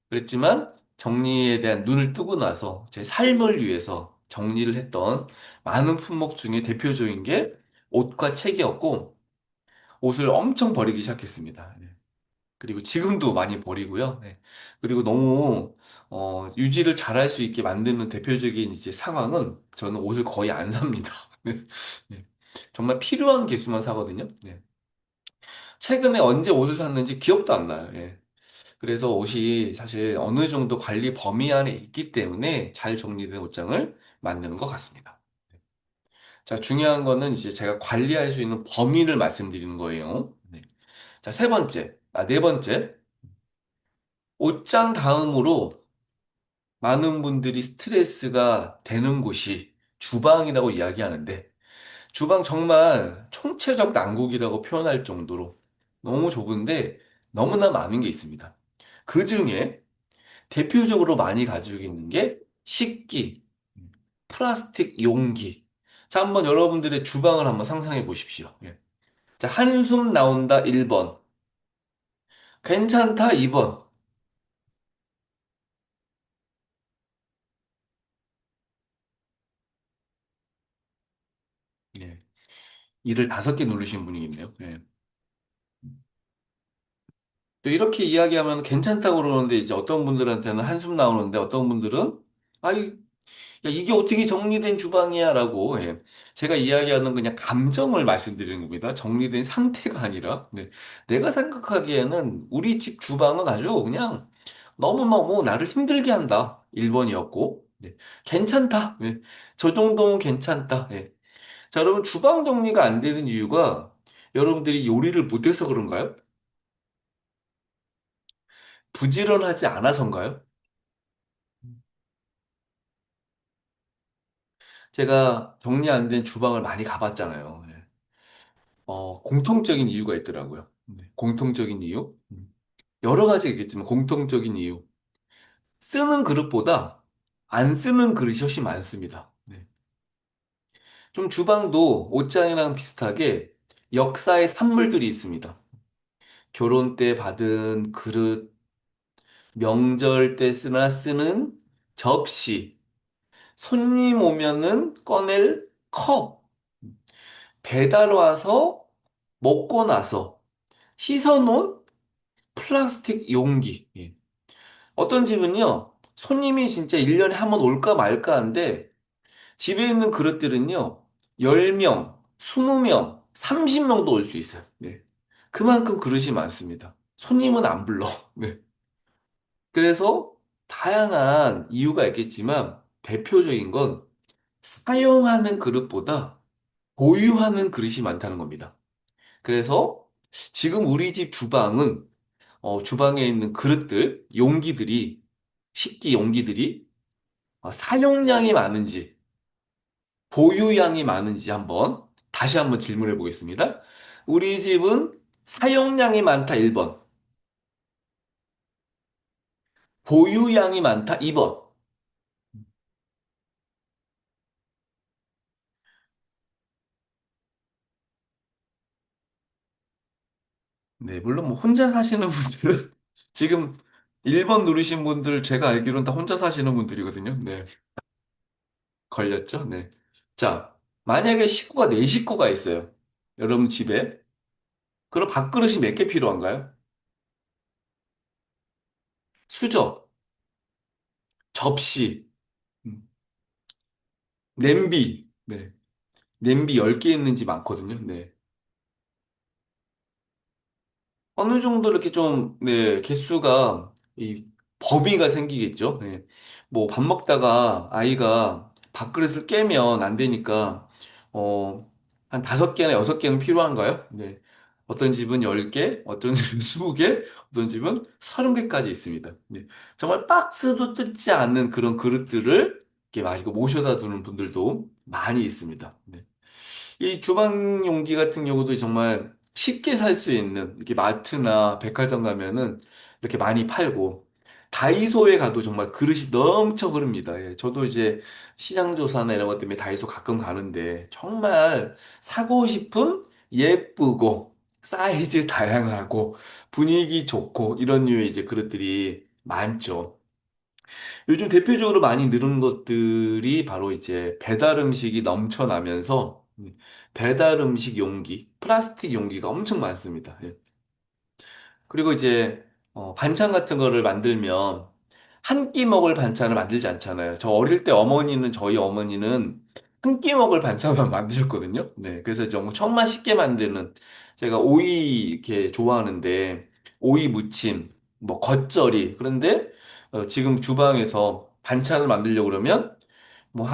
그랬지만, 정리에 대한 눈을 뜨고 나서 제 삶을 위해서 정리를 했던 많은 품목 중에 대표적인 게 옷과 책이었고, 옷을 엄청 버리기 시작했습니다. 예. 그리고 지금도 많이 버리고요. 네. 그리고 너무 유지를 잘할 수 있게 만드는 대표적인 이제 상황은 저는 옷을 거의 안 삽니다. 네. 네. 정말 필요한 개수만 사거든요. 네. 최근에 언제 옷을 샀는지 기억도 안 나요. 예. 그래서 옷이 사실 어느 정도 관리 범위 안에 있기 때문에 잘 정리된 옷장을 만드는 것 같습니다. 자, 중요한 거는 이제 제가 관리할 수 있는 범위를 말씀드리는 거예요. 네. 자, 네 번째. 옷장 다음으로 많은 분들이 스트레스가 되는 곳이 주방이라고 이야기하는데, 주방 정말 총체적 난국이라고 표현할 정도로 너무 좁은데 너무나 많은 게 있습니다. 그 중에 대표적으로 많이 가지고 있는 게 식기. 플라스틱 용기. 자, 한번 여러분들의 주방을 한번 상상해 보십시오. 예. 자, 한숨 나온다 1번. 괜찮다 2번. 예. 이를 5개 누르신 분이 있네요. 예. 또 이렇게 이야기하면 괜찮다고 그러는데 이제 어떤 분들한테는 한숨 나오는데 어떤 분들은 아이, 야, 이게 어떻게 정리된 주방이야? 라고, 예. 제가 이야기하는 그냥 감정을 말씀드리는 겁니다. 정리된 상태가 아니라, 네. 내가 생각하기에는 우리 집 주방은 아주 그냥 너무너무 나를 힘들게 한다. 1번이었고, 네. 괜찮다. 네. 저 정도면 괜찮다. 예. 자, 여러분, 주방 정리가 안 되는 이유가 여러분들이 요리를 못해서 그런가요? 부지런하지 않아서인가요? 제가 정리 안 된 주방을 많이 가봤잖아요. 예. 공통적인 이유가 있더라고요. 네, 공통적인 이유? 여러 가지 있겠지만 공통적인 이유. 쓰는 그릇보다 안 쓰는 그릇이 훨씬 많습니다. 네. 좀 주방도 옷장이랑 비슷하게 역사의 산물들이 있습니다. 결혼 때 받은 그릇, 명절 때 쓰는 접시, 손님 오면은 꺼낼 컵, 배달 와서 먹고 나서 씻어놓은 플라스틱 용기. 예. 어떤 집은요, 손님이 진짜 1년에 한 번 올까 말까 한데, 집에 있는 그릇들은요, 10명, 20명, 30명도 올 수 있어요. 네. 그만큼 그릇이 많습니다. 손님은 안 불러. 네. 그래서 다양한 이유가 있겠지만, 대표적인 건 사용하는 그릇보다 보유하는 그릇이 많다는 겁니다. 그래서 지금 우리 집 주방은 주방에 있는 그릇들, 용기들이, 식기 용기들이 사용량이 많은지, 보유량이 많은지 다시 한번 질문해 보겠습니다. 우리 집은 사용량이 많다 1번, 보유량이 많다 2번. 네, 물론 뭐 혼자 사시는 분들은 지금 1번 누르신 분들 제가 알기로는 다 혼자 사시는 분들이거든요. 네, 걸렸죠? 네. 자, 만약에 식구가 4식구가 있어요. 여러분 집에. 그럼 밥그릇이 몇 개 필요한가요? 수저, 접시, 음, 냄비, 네. 냄비 10개 있는 집 많거든요. 네. 어느 정도 이렇게 좀, 네, 개수가, 범위가 생기겠죠. 네. 뭐, 밥 먹다가 아이가 밥그릇을 깨면 안 되니까, 어, 한 5개나 6개는 필요한가요? 네. 어떤 집은 10개, 어떤 집은 20개, 어떤 집은 30개까지 있습니다. 네. 정말 박스도 뜯지 않는 그런 그릇들을 이렇게 마시고 모셔다 두는 분들도 많이 있습니다. 네. 이 주방 용기 같은 경우도 정말 쉽게 살 수 있는 이렇게 마트나 백화점 가면은 이렇게 많이 팔고 다이소에 가도 정말 그릇이 넘쳐 흐릅니다. 예, 저도 이제 시장 조사나 이런 것 때문에 다이소 가끔 가는데 정말 사고 싶은 예쁘고 사이즈 다양하고 분위기 좋고 이런 류의 이제 그릇들이 많죠. 요즘 대표적으로 많이 늘은 것들이 바로 이제 배달 음식이 넘쳐나면서 배달 음식 용기, 플라스틱 용기가 엄청 많습니다. 예. 그리고 이제 반찬 같은 거를 만들면 한 끼 먹을 반찬을 만들지 않잖아요. 저희 어머니는 한 끼 먹을 반찬만 만드셨거든요. 네, 그래서 정말 쉽게 만드는 제가 오이 이렇게 좋아하는데 오이 무침, 뭐 겉절이 그런데 지금 주방에서 반찬을 만들려고 그러면 뭐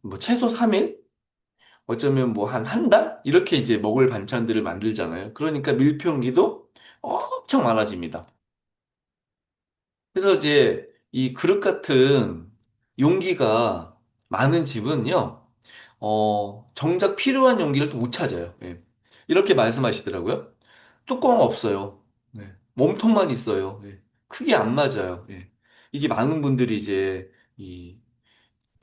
뭐 최소 3일? 어쩌면 뭐 한 달? 이렇게 이제 먹을 반찬들을 만들잖아요. 그러니까 밀폐용기도 엄청 많아집니다. 그래서 이제 이 그릇 같은 용기가 많은 집은요, 정작 필요한 용기를 또 못 찾아요. 예. 이렇게 말씀하시더라고요. 뚜껑 없어요. 네. 몸통만 있어요. 예. 크게 안 맞아요. 예. 이게 많은 분들이 이제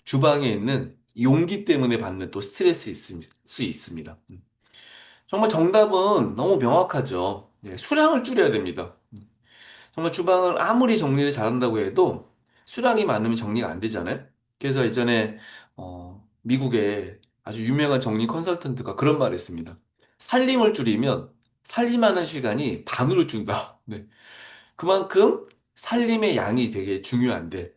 주방에 있는 용기 때문에 받는 또 수 있습니다. 정말 정답은 너무 명확하죠. 예, 수량을 줄여야 됩니다. 정말 주방을 아무리 정리를 잘한다고 해도 수량이 많으면 정리가 안 되잖아요. 그래서 예전에 미국의 아주 유명한 정리 컨설턴트가 그런 말을 했습니다. 살림을 줄이면 살림하는 시간이 반으로 준다. 네. 그만큼 살림의 양이 되게 중요한데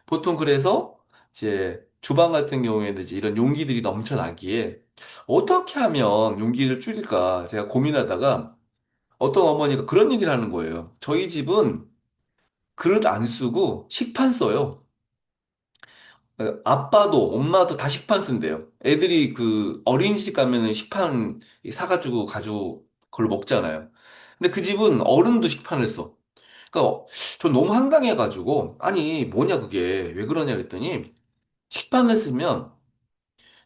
보통 그래서 이제 주방 같은 경우에는 이제 이런 용기들이 넘쳐나기에 어떻게 하면 용기를 줄일까 제가 고민하다가 어떤 어머니가 그런 얘기를 하는 거예요. 저희 집은 그릇 안 쓰고 식판 써요. 아빠도 엄마도 다 식판 쓴대요. 애들이 그 어린이집 가면은 식판 사가지고 가지고 그걸 먹잖아요. 근데 그 집은 어른도 식판을 써. 그러니까 전 너무 황당해가지고 아니 뭐냐 그게 왜 그러냐 그랬더니 식판을 쓰면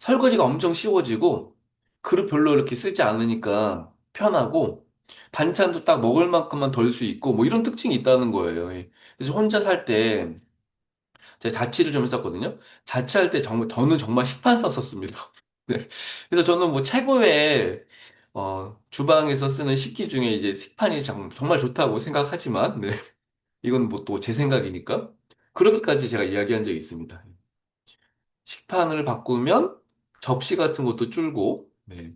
설거지가 엄청 쉬워지고 그릇 별로 이렇게 쓰지 않으니까 편하고 반찬도 딱 먹을 만큼만 덜 수 있고 뭐 이런 특징이 있다는 거예요. 예. 그래서 혼자 살 때 제가 자취를 좀 했었거든요. 자취할 때 정말 저는 정말 식판 썼었습니다. 네. 그래서 저는 뭐 최고의 주방에서 쓰는 식기 중에 이제 식판이 정말 좋다고 생각하지만 네. 이건 뭐 또 제 생각이니까 그렇게까지 제가 이야기한 적이 있습니다. 식판을 바꾸면 접시 같은 것도 줄고, 네.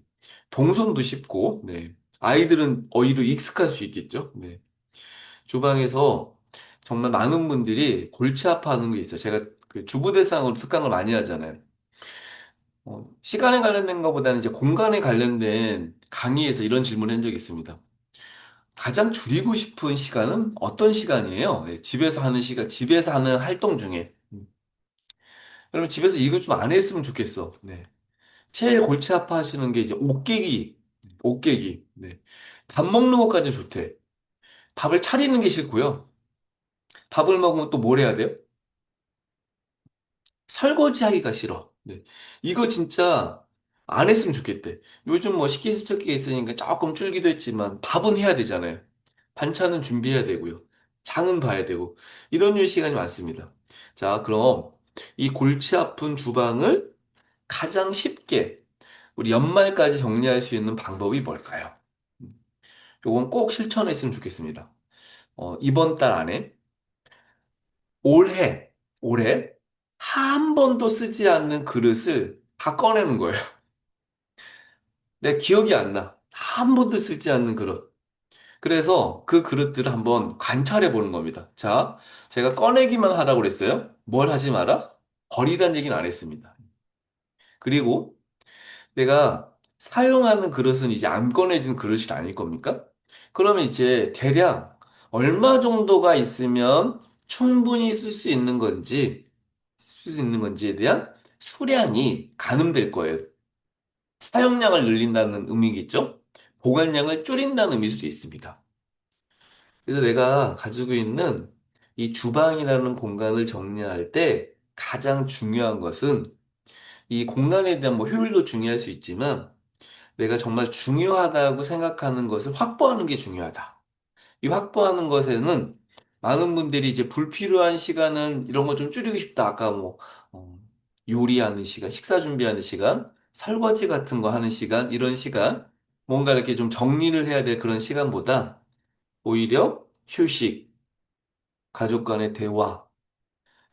동선도 쉽고, 네. 아이들은 어휘로 익숙할 수 있겠죠. 네. 주방에서 정말 많은 분들이 골치 아파하는 게 있어요. 제가 그 주부 대상으로 특강을 많이 하잖아요. 시간에 관련된 것보다는 이제 공간에 관련된 강의에서 이런 질문을 한 적이 있습니다. 가장 줄이고 싶은 시간은 어떤 시간이에요? 네, 집에서 하는 시간, 집에서 하는 활동 중에. 그러면 집에서 이거 좀 안 했으면 좋겠어. 네. 제일 골치 아파하시는 게 이제 옷깨기. 네. 밥 먹는 것까지 좋대. 밥을 차리는 게 싫고요. 밥을 먹으면 또 뭘 해야 돼요? 설거지 하기가 싫어. 네. 이거 진짜 안 했으면 좋겠대. 요즘 뭐 식기세척기가 있으니까 조금 줄기도 했지만 밥은 해야 되잖아요. 반찬은 준비해야 되고요. 장은 봐야 되고. 이런 류 시간이 많습니다. 자, 그럼 이 골치 아픈 주방을 가장 쉽게 우리 연말까지 정리할 수 있는 방법이 뭘까요? 요건 꼭 실천했으면 좋겠습니다. 이번 달 안에 올해, 올해 한 번도 쓰지 않는 그릇을 다 꺼내는 거예요. 내 기억이 안 나. 한 번도 쓰지 않는 그릇. 그래서 그 그릇들을 한번 관찰해 보는 겁니다. 자, 제가 꺼내기만 하라고 그랬어요. 뭘 하지 마라? 버리란 얘기는 안 했습니다. 그리고 내가 사용하는 그릇은 이제 안 꺼내진 그릇이 아닐 겁니까? 그러면 이제 대략 얼마 정도가 있으면 충분히 쓸 수 있는 쓸 수 있는 건지에 대한 수량이 가늠될 거예요. 사용량을 늘린다는 의미겠죠? 보관량을 줄인다는 의미일 수도 있습니다. 그래서 내가 가지고 있는 이 주방이라는 공간을 정리할 때 가장 중요한 것은 이 공간에 대한 뭐 효율도 중요할 수 있지만 내가 정말 중요하다고 생각하는 것을 확보하는 게 중요하다. 이 확보하는 것에는 많은 분들이 이제 불필요한 시간은 이런 거 좀 줄이고 싶다. 아까 뭐 어, 요리하는 시간, 식사 준비하는 시간, 설거지 같은 거 하는 시간, 이런 시간, 뭔가 이렇게 좀 정리를 해야 될 그런 시간보다 오히려 휴식, 가족 간의 대화,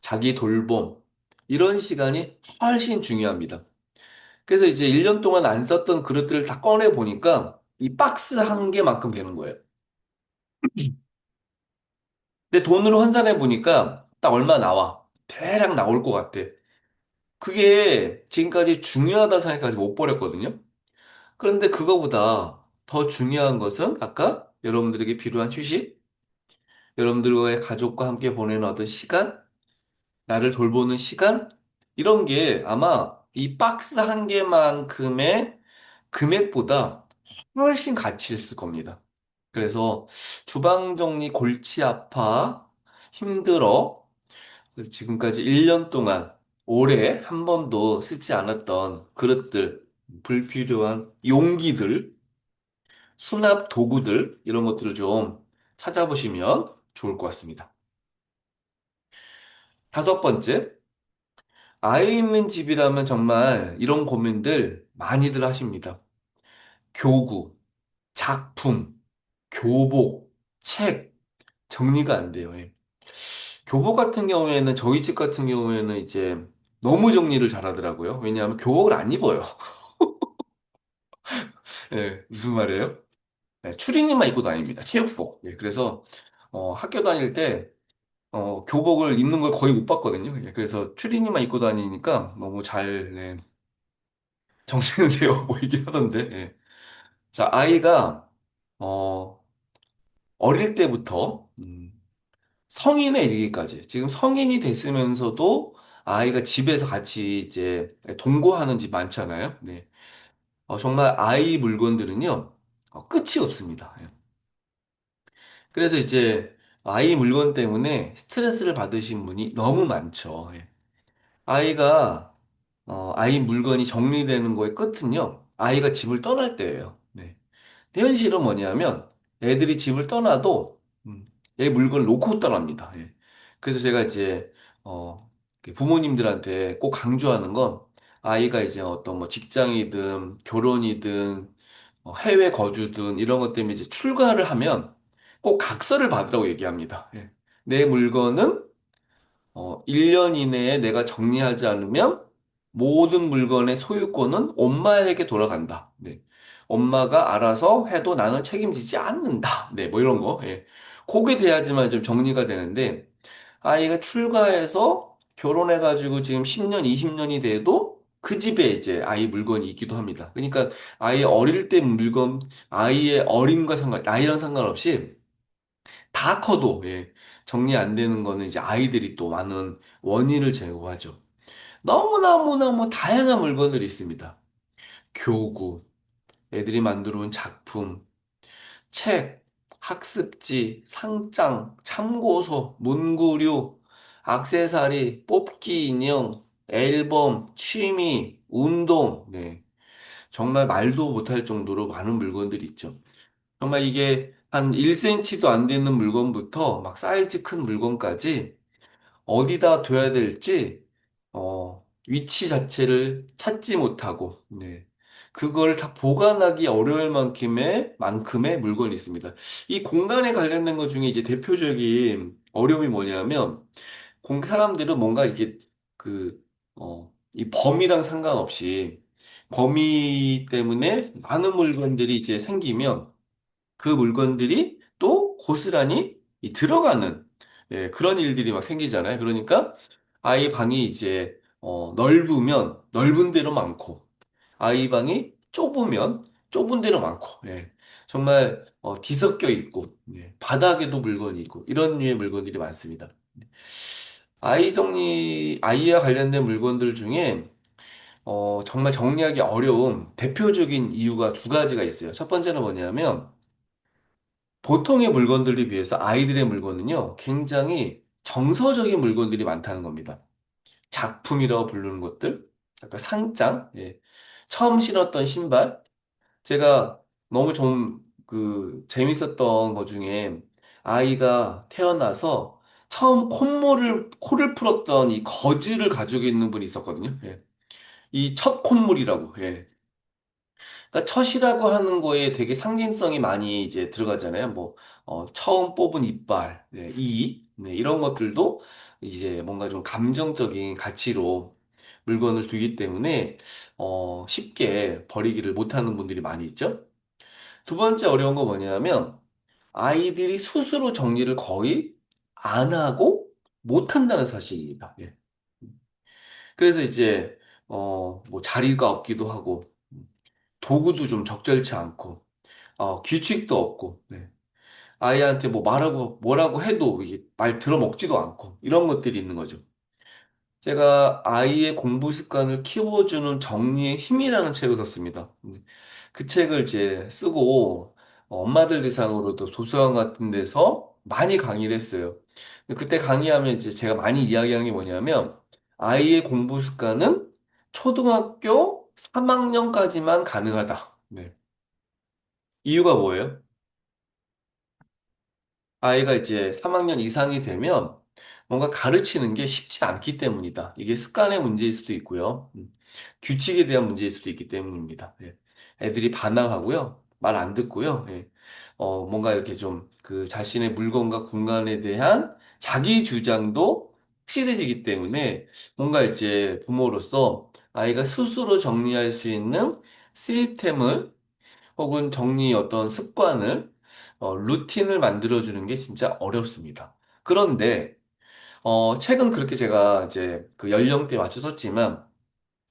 자기 돌봄, 이런 시간이 훨씬 중요합니다. 그래서 이제 1년 동안 안 썼던 그릇들을 다 꺼내 보니까 이 박스 한 개만큼 되는 거예요. 근데 돈으로 환산해 보니까 딱 얼마 나와. 대략 나올 것 같아. 그게 지금까지 중요하다 생각까지 못 버렸거든요. 그런데 그거보다 더 중요한 것은 아까 여러분들에게 필요한 휴식, 여러분들과의 가족과 함께 보내는 어떤 시간, 나를 돌보는 시간, 이런 게 아마 이 박스 한 개만큼의 금액보다 훨씬 가치 있을 겁니다. 그래서 주방 정리 골치 아파, 힘들어, 지금까지 1년 동안 올해 한 번도 쓰지 않았던 그릇들, 불필요한 용기들, 수납 도구들, 이런 것들을 좀 찾아보시면 좋을 것 같습니다. 다섯 번째, 아이 있는 집이라면 정말 이런 고민들 많이들 하십니다. 교구, 작품, 교복, 책, 정리가 안 돼요. 예. 교복 같은 경우에는 저희 집 같은 경우에는 이제 너무 정리를 잘하더라고요. 왜냐하면 교복을 안 입어요. 예, 무슨 말이에요? 예, 추리닝만 입고 다닙니다. 체육복. 예, 그래서 학교 다닐 때 교복을 입는 걸 거의 못 봤거든요. 예, 그래서 추리닝만 입고 다니니까 너무 잘 정리는 되어 보이긴 하던데. 예. 자, 아이가 어, 어릴 때부터 성인에 이르기까지 지금 성인이 됐으면서도 아이가 집에서 같이 이제 동거하는 집 많잖아요. 네. 정말 아이 물건들은요, 끝이 없습니다. 예. 그래서 이제 아이 물건 때문에 스트레스를 받으신 분이 너무 많죠. 예. 아이가, 아이 물건이 정리되는 거의 끝은요, 아이가 집을 떠날 때예요. 네. 근데 현실은 뭐냐면, 애들이 집을 떠나도, 얘 물건을 놓고 떠납니다. 예. 그래서 제가 이제, 부모님들한테 꼭 강조하는 건, 아이가 이제 어떤 뭐 직장이든, 결혼이든, 해외 거주든, 이런 것 때문에 이제 출가를 하면 꼭 각서를 받으라고 얘기합니다. 예. 내 물건은 1년 이내에 내가 정리하지 않으면 모든 물건의 소유권은 엄마에게 돌아간다. 네. 엄마가 알아서 해도 나는 책임지지 않는다. 네, 뭐 이런 거. 예. 그게 돼야지만 좀 정리가 되는데, 아이가 출가해서 결혼해가지고 지금 10년, 20년이 돼도 그 집에 이제 아이 물건이 있기도 합니다. 그러니까 아이 어릴 때 물건, 아이의 어림과 나이랑 상관없이 다 커도 예, 정리 안 되는 거는 이제 아이들이 또 많은 원인을 제공하죠. 너무너무너무 다양한 물건들이 있습니다. 교구, 애들이 만들어 온 작품, 책, 학습지, 상장, 참고서, 문구류, 액세서리, 뽑기 인형, 앨범, 취미, 운동, 네. 정말 말도 못할 정도로 많은 물건들이 있죠. 정말 이게 한 1cm도 안 되는 물건부터 막 사이즈 큰 물건까지 어디다 둬야 될지, 위치 자체를 찾지 못하고, 네. 그걸 다 보관하기 어려울 만큼의 물건이 있습니다. 이 공간에 관련된 것 중에 이제 대표적인 어려움이 뭐냐면, 사람들은 뭔가 이게 그, 이 범위랑 상관없이 범위 때문에 많은 물건들이 이제 생기면 그 물건들이 또 고스란히 들어가는 그런 일들이 막 생기잖아요. 그러니까 아이 방이 이제 넓으면 넓은 대로 많고 아이 방이 좁으면 좁은 대로 많고 정말 뒤섞여 있고 바닥에도 물건이 있고 이런 류의 물건들이 많습니다. 아이와 관련된 물건들 중에 정말 정리하기 어려운 대표적인 이유가 두 가지가 있어요. 첫 번째는 뭐냐면 보통의 물건들에 비해서 아이들의 물건은요, 굉장히 정서적인 물건들이 많다는 겁니다. 작품이라고 부르는 것들, 아까 상장, 예. 처음 신었던 신발, 제가 너무 좀 재밌었던 것 중에 아이가 태어나서 처음 코를 풀었던 이 거즈를 가지고 있는 분이 있었거든요. 예. 이 첫 콧물이라고. 예. 그러니까 첫이라고 하는 거에 되게 상징성이 많이 이제 들어가잖아요. 뭐, 처음 뽑은 이빨, 네, 이런 것들도 이제 뭔가 좀 감정적인 가치로 물건을 두기 때문에, 쉽게 버리기를 못하는 분들이 많이 있죠. 두 번째 어려운 거 뭐냐면, 아이들이 스스로 정리를 거의 안 하고 못한다는 사실입니다. 예. 그래서 이제, 뭐 자리가 없기도 하고, 도구도 좀 적절치 않고, 규칙도 없고, 네. 아이한테 뭐 뭐라고 해도 이게 말 들어먹지도 않고, 이런 것들이 있는 거죠. 제가 아이의 공부 습관을 키워주는 정리의 힘이라는 책을 썼습니다. 그 책을 이제 쓰고, 엄마들 대상으로도 도서관 같은 데서 많이 강의를 했어요. 그때 강의하면 이제 제가 많이 이야기한 게 뭐냐면, 아이의 공부 습관은 초등학교 3학년까지만 가능하다. 네. 이유가 뭐예요? 아이가 이제 3학년 이상이 되면 뭔가 가르치는 게 쉽지 않기 때문이다. 이게 습관의 문제일 수도 있고요. 규칙에 대한 문제일 수도 있기 때문입니다. 예. 애들이 반항하고요. 말 안 듣고요. 예. 뭔가 이렇게 좀 그 자신의 물건과 공간에 대한 자기 주장도 확실해지기 때문에 뭔가 이제 부모로서 아이가 스스로 정리할 수 있는 시스템을 혹은 정리 어떤 습관을 루틴을 만들어주는 게 진짜 어렵습니다. 그런데 최근 그렇게 제가 이제 그 연령대에 맞춰 썼지만,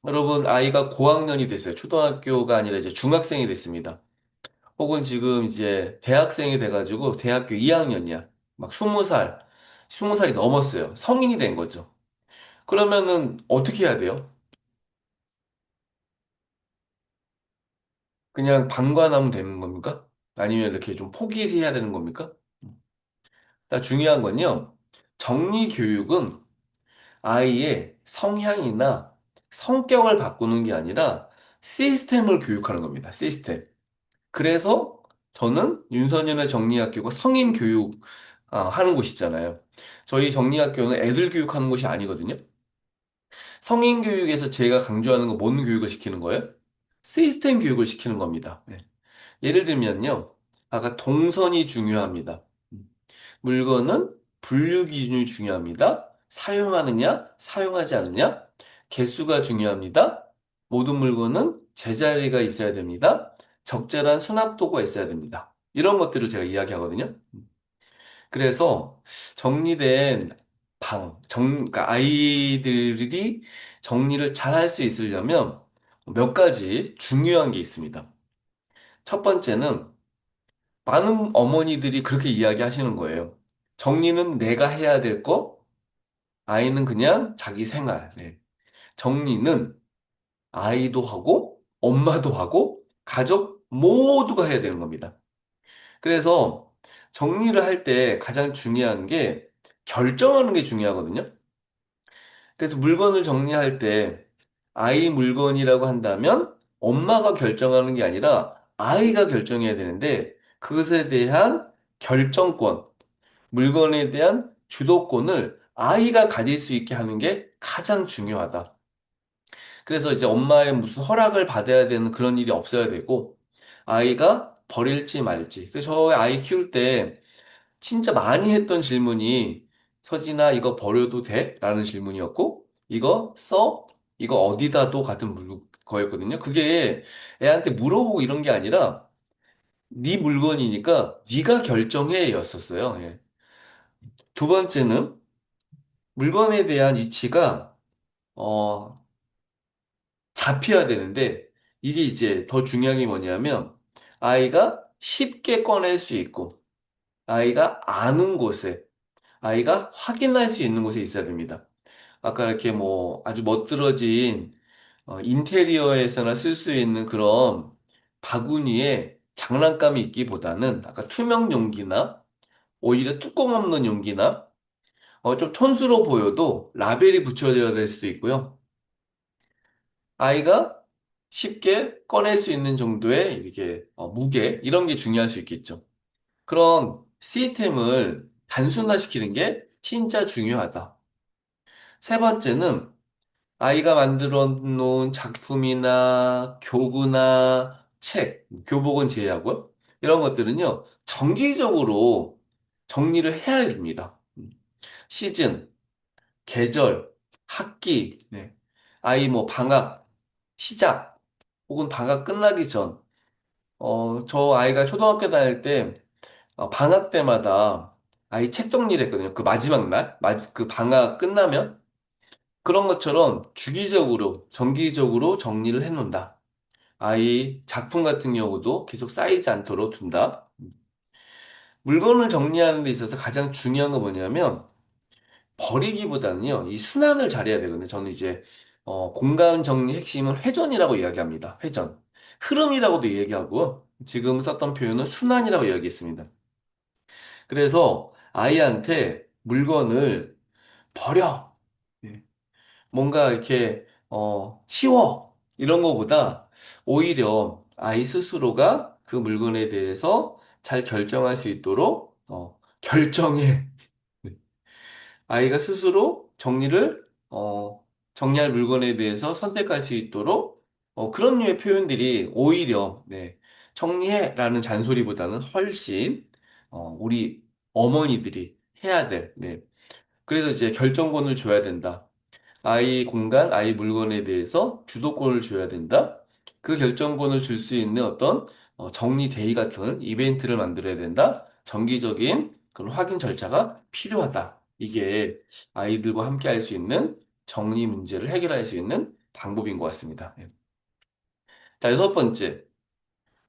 여러분, 아이가 고학년이 됐어요. 초등학교가 아니라 이제 중학생이 됐습니다. 혹은 지금 이제 대학생이 돼가지고 대학교 2학년이야. 막 20살, 20살이 넘었어요. 성인이 된 거죠. 그러면은 어떻게 해야 돼요? 그냥 방관하면 되는 겁니까? 아니면 이렇게 좀 포기를 해야 되는 겁니까? 중요한 건요. 정리 교육은 아이의 성향이나 성격을 바꾸는 게 아니라 시스템을 교육하는 겁니다. 시스템. 그래서 저는 윤선현의 정리학교가 성인 교육 하는 곳이잖아요. 저희 정리학교는 애들 교육하는 곳이 아니거든요. 성인 교육에서 제가 강조하는 건 뭔 교육을 시키는 거예요? 시스템 교육을 시키는 겁니다. 네. 예를 들면요. 아까 동선이 중요합니다. 물건은 분류 기준이 중요합니다. 사용하느냐, 사용하지 않느냐, 개수가 중요합니다. 모든 물건은 제자리가 있어야 됩니다. 적절한 수납 도구가 있어야 됩니다. 이런 것들을 제가 이야기하거든요. 그래서 정리된 그러니까 아이들이 정리를 잘 할 수 있으려면 몇 가지 중요한 게 있습니다. 첫 번째는 많은 어머니들이 그렇게 이야기하시는 거예요. 정리는 내가 해야 될 거, 아이는 그냥 자기 생활. 네. 정리는 아이도 하고, 엄마도 하고, 가족 모두가 해야 되는 겁니다. 그래서 정리를 할 때 가장 중요한 게 결정하는 게 중요하거든요. 그래서 물건을 정리할 때 아이 물건이라고 한다면 엄마가 결정하는 게 아니라 아이가 결정해야 되는데 그것에 대한 결정권, 물건에 대한 주도권을 아이가 가질 수 있게 하는 게 가장 중요하다. 그래서 이제 엄마의 무슨 허락을 받아야 되는 그런 일이 없어야 되고, 아이가 버릴지 말지. 그래서 저희 아이 키울 때 진짜 많이 했던 질문이, 서진아, 이거 버려도 돼? 라는 질문이었고, 이거 써? 이거 어디다 둬? 같은 거였거든요. 그게 애한테 물어보고 이런 게 아니라, 네 물건이니까 네가 결정해 였었어요. 예. 두 번째는 물건에 대한 위치가 어, 잡혀야 되는데 이게 이제 더 중요한 게 뭐냐면 아이가 쉽게 꺼낼 수 있고 아이가 아는 곳에 아이가 확인할 수 있는 곳에 있어야 됩니다. 아까 이렇게 뭐 아주 멋들어진 인테리어에서나 쓸 수 있는 그런 바구니에 장난감이 있기보다는 아까 투명 용기나 오히려 뚜껑 없는 용기나 좀 촌스러워 보여도 라벨이 붙여져야 될 수도 있고요. 아이가 쉽게 꺼낼 수 있는 정도의 이렇게 무게 이런 게 중요할 수 있겠죠. 그런 시스템을 단순화시키는 게 진짜 중요하다. 세 번째는 아이가 만들어 놓은 작품이나 교구나 책, 교복은 제외하고요. 이런 것들은요, 정기적으로 정리를 해야 됩니다. 시즌, 계절, 학기, 네. 아이 뭐 방학, 시작, 혹은 방학 끝나기 전, 저 아이가 초등학교 다닐 때, 방학 때마다 아이 책 정리를 했거든요. 그 마지막 날, 그 방학 끝나면, 그런 것처럼 주기적으로, 정기적으로 정리를 해놓는다. 아이 작품 같은 경우도 계속 쌓이지 않도록 둔다. 물건을 정리하는 데 있어서 가장 중요한 건 뭐냐면, 버리기보다는요, 이 순환을 잘해야 되거든요. 저는 이제, 공간 정리 핵심은 회전이라고 이야기합니다. 회전. 흐름이라고도 이야기하고요. 지금 썼던 표현은 순환이라고 이야기했습니다. 그래서 아이한테 물건을 버려. 예. 뭔가 이렇게, 치워. 이런 거보다 오히려 아이 스스로가 그 물건에 대해서 잘 결정할 수 있도록, 결정해. 아이가 스스로 정리할 물건에 대해서 선택할 수 있도록, 그런 류의 표현들이 오히려, 네, 정리해라는 잔소리보다는 훨씬, 우리 어머니들이 해야 될, 네. 그래서 이제 결정권을 줘야 된다. 아이 공간, 아이 물건에 대해서 주도권을 줘야 된다. 그 결정권을 줄 수 있는 어떤 정리 데이 같은 이벤트를 만들어야 된다. 정기적인 그런 확인 절차가 필요하다. 이게 아이들과 함께 할 수 있는 정리 문제를 해결할 수 있는 방법인 것 같습니다. 예. 자, 여섯 번째.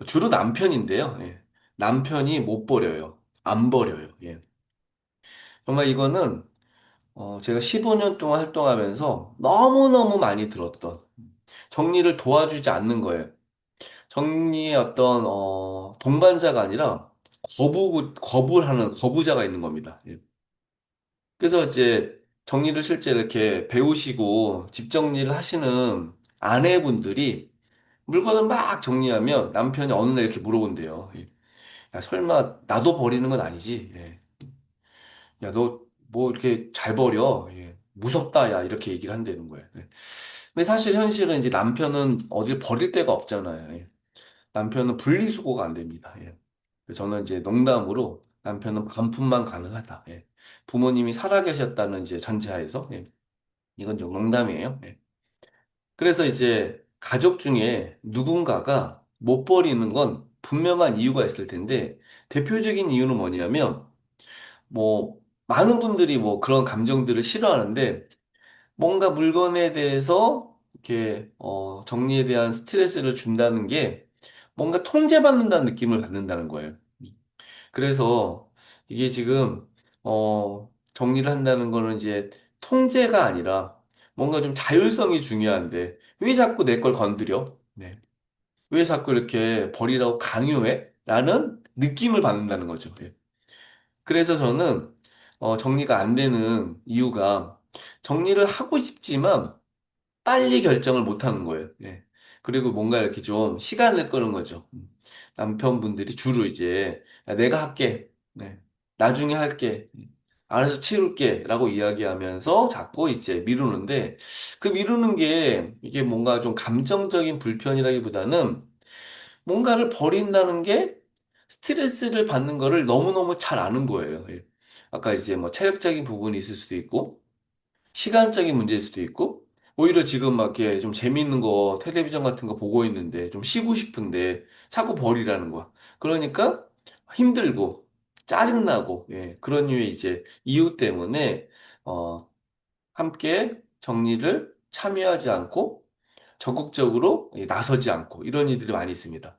주로 남편인데요. 예. 남편이 못 버려요. 안 버려요. 예. 정말 이거는 제가 15년 동안 활동하면서 너무너무 많이 들었던 정리를 도와주지 않는 거예요. 정리의 어떤 동반자가 아니라 거부를 하는 거부자가 있는 겁니다. 예. 그래서 이제 정리를 실제 이렇게 배우시고 집 정리를 하시는 아내분들이 물건을 막 정리하면 남편이 어느 날 이렇게 물어본대요. 예. 야, 설마 나도 버리는 건 아니지? 예. 야, 너 뭐 이렇게 잘 버려? 예. 무섭다, 야, 이렇게 얘기를 한다는 거예요. 예. 근데 사실 현실은 이제 남편은 어딜 버릴 데가 없잖아요. 예. 남편은 분리수거가 안 됩니다. 예. 그래서 저는 이제 농담으로 남편은 반품만 가능하다. 예. 부모님이 살아계셨다는 이제 전제하에서, 예. 이건 좀 농담이에요. 예. 그래서 이제 가족 중에 누군가가 못 버리는 건 분명한 이유가 있을 텐데, 대표적인 이유는 뭐냐면, 뭐, 많은 분들이 뭐 그런 감정들을 싫어하는데, 뭔가 물건에 대해서 이렇게 정리에 대한 스트레스를 준다는 게 뭔가 통제받는다는 느낌을 받는다는 거예요. 그래서 이게 지금 정리를 한다는 거는 이제 통제가 아니라 뭔가 좀 자율성이 중요한데 왜 자꾸 내 걸 건드려? 네. 왜 자꾸 이렇게 버리라고 강요해? 라는 느낌을 받는다는 거죠. 예. 그래서 저는 정리가 안 되는 이유가 정리를 하고 싶지만 빨리 결정을 못 하는 거예요. 예. 그리고 뭔가 이렇게 좀 시간을 끄는 거죠. 남편분들이 주로 이제 야, 내가 할게. 네. 나중에 할게. 알아서 치울게. 라고 이야기하면서 자꾸 이제 미루는데 그 미루는 게 이게 뭔가 좀 감정적인 불편이라기보다는 뭔가를 버린다는 게 스트레스를 받는 거를 너무너무 잘 아는 거예요. 예. 아까 이제 뭐 체력적인 부분이 있을 수도 있고 시간적인 문제일 수도 있고, 오히려 지금 막 이렇게 좀 재밌는 거, 텔레비전 같은 거 보고 있는데, 좀 쉬고 싶은데, 자꾸 버리라는 거야. 그러니까 힘들고, 짜증나고, 예, 그런 류의 이제 이유 때문에, 어, 함께 정리를 참여하지 않고, 적극적으로 나서지 않고, 이런 일들이 많이 있습니다.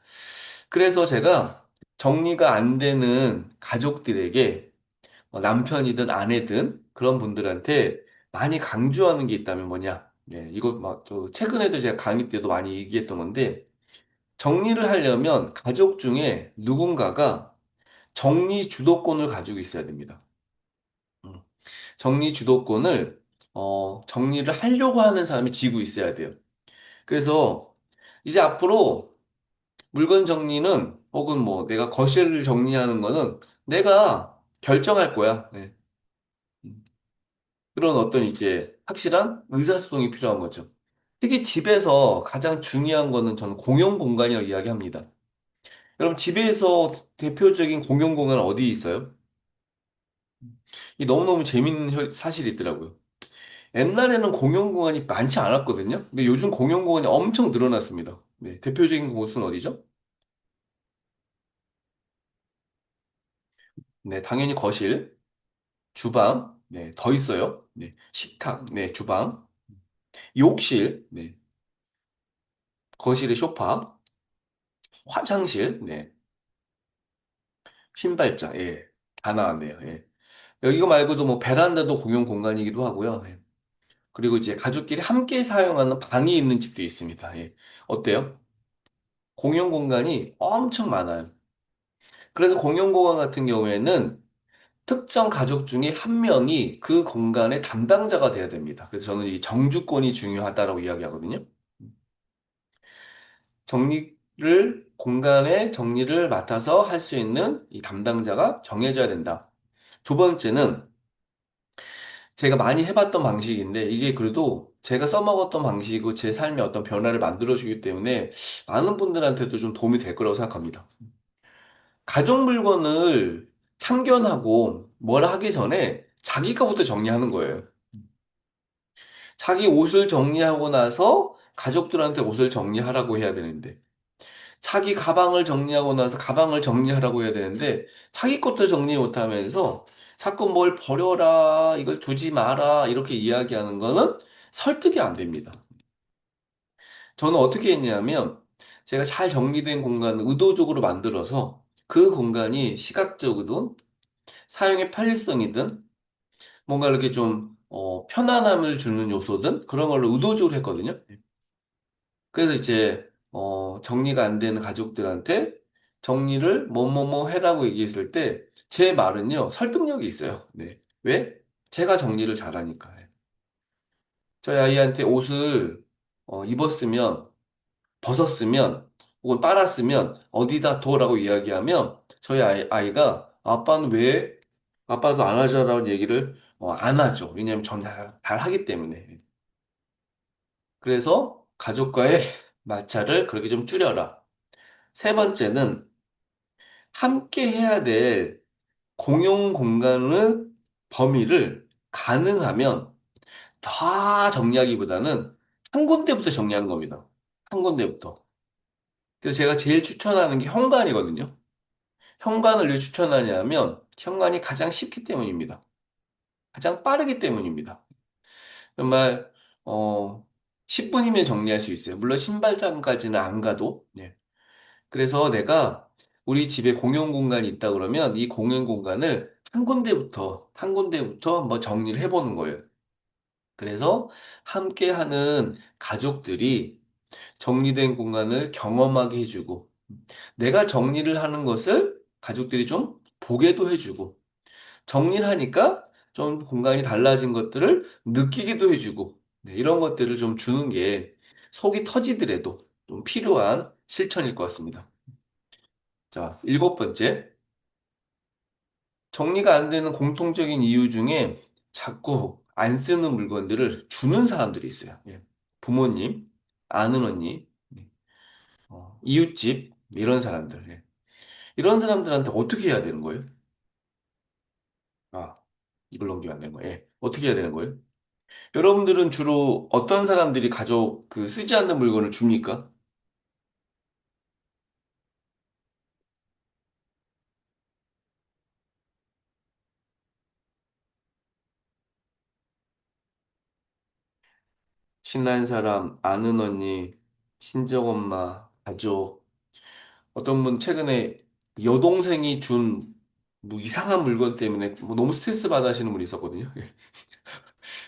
그래서 제가 정리가 안 되는 가족들에게 남편이든 아내든 그런 분들한테 많이 강조하는 게 있다면 뭐냐? 네, 이거 막 또 최근에도 제가 강의 때도 많이 얘기했던 건데 정리를 하려면 가족 중에 누군가가 정리 주도권을 가지고 있어야 됩니다. 음. 정리 주도권을 정리를 하려고 하는 사람이 쥐고 있어야 돼요. 그래서 이제 앞으로 물건 정리는 혹은 뭐 내가 거실을 정리하는 거는 내가 결정할 거야. 네. 그런 어떤 이제 확실한 의사소통이 필요한 거죠. 특히 집에서 가장 중요한 거는 저는 공용 공간이라고 이야기합니다. 여러분 집에서 대표적인 공용 공간은 어디 있어요? 이 너무너무 재밌는 사실이 있더라고요. 옛날에는 공용 공간이 많지 않았거든요. 근데 요즘 공용 공간이 엄청 늘어났습니다. 네, 대표적인 곳은 어디죠? 네, 당연히 거실, 주방, 네, 더 있어요. 네, 식탁, 네, 주방, 욕실, 네, 거실에 소파, 화장실, 네, 신발장, 예. 다 나왔네요. 예. 이거 말고도 뭐 베란다도 공용 공간이기도 하고요. 예. 그리고 이제 가족끼리 함께 사용하는 방이 있는 집도 있습니다. 예. 어때요? 공용 공간이 엄청 많아요. 그래서 공용 공간 같은 경우에는 특정 가족 중에 한 명이 그 공간의 담당자가 돼야 됩니다. 그래서 저는 이 정주권이 중요하다라고 이야기하거든요. 공간의 정리를 맡아서 할 수 있는 이 담당자가 정해져야 된다. 두 번째는 제가 많이 해봤던 방식인데 이게 그래도 제가 써먹었던 방식이고 제 삶에 어떤 변화를 만들어주기 때문에 많은 분들한테도 좀 도움이 될 거라고 생각합니다. 가족 물건을 참견하고 뭐라 하기 전에 자기가부터 정리하는 거예요. 자기 옷을 정리하고 나서 가족들한테 옷을 정리하라고 해야 되는데, 자기 가방을 정리하고 나서 가방을 정리하라고 해야 되는데, 자기 것도 정리 못하면서 자꾸 뭘 버려라, 이걸 두지 마라, 이렇게 이야기하는 거는 설득이 안 됩니다. 저는 어떻게 했냐면, 제가 잘 정리된 공간을 의도적으로 만들어서 그 공간이 시각적이든 사용의 편리성이든 뭔가 이렇게 좀 편안함을 주는 요소든 그런 걸로 의도적으로 했거든요. 그래서 이제 정리가 안 되는 가족들한테 정리를 뭐뭐뭐 해라고 얘기했을 때 제 말은요 설득력이 있어요. 네. 왜? 제가 정리를 잘하니까. 저희 아이한테 옷을 입었으면 벗었으면 혹은 빨았으면 어디다 둬라고 이야기하면 저희 아이가 아빠는 왜 아빠도 안 하잖아라는 얘기를 안 하죠. 왜냐하면 전 잘 하기 때문에. 그래서 가족과의 마찰을 그렇게 좀 줄여라. 세 번째는 함께 해야 될 공용 공간의 범위를 가능하면 다 정리하기보다는 한 군데부터 정리하는 겁니다. 한 군데부터. 그래서 제가 제일 추천하는 게 현관이거든요. 현관을 왜 추천하냐면 현관이 가장 쉽기 때문입니다. 가장 빠르기 때문입니다. 정말 10분이면 정리할 수 있어요. 물론 신발장까지는 안 가도. 네. 그래서 내가 우리 집에 공용 공간이 있다 그러면 이 공용 공간을 한 군데부터 한번 정리를 해보는 거예요. 그래서 함께 하는 가족들이 정리된 공간을 경험하게 해주고, 내가 정리를 하는 것을 가족들이 좀 보게도 해주고, 정리를 하니까 좀 공간이 달라진 것들을 느끼기도 해주고, 네, 이런 것들을 좀 주는 게 속이 터지더라도 좀 필요한 실천일 것 같습니다. 자, 일곱 번째. 정리가 안 되는 공통적인 이유 중에 자꾸 안 쓰는 물건들을 주는 사람들이 있어요. 예. 부모님, 아는 언니, 예. 이웃집, 이런 사람들. 예. 이런 사람들한테 어떻게 해야 되는 거예요? 아, 이걸 넘기면 안 되는 거예요. 예. 어떻게 해야 되는 거예요? 여러분들은 주로 어떤 사람들이 가족 그 쓰지 않는 물건을 줍니까? 친한 사람, 아는 언니, 친정엄마, 가족. 어떤 분 최근에 여동생이 준 뭐 이상한 물건 때문에 뭐 너무 스트레스 받아 하시는 분이 있었거든요.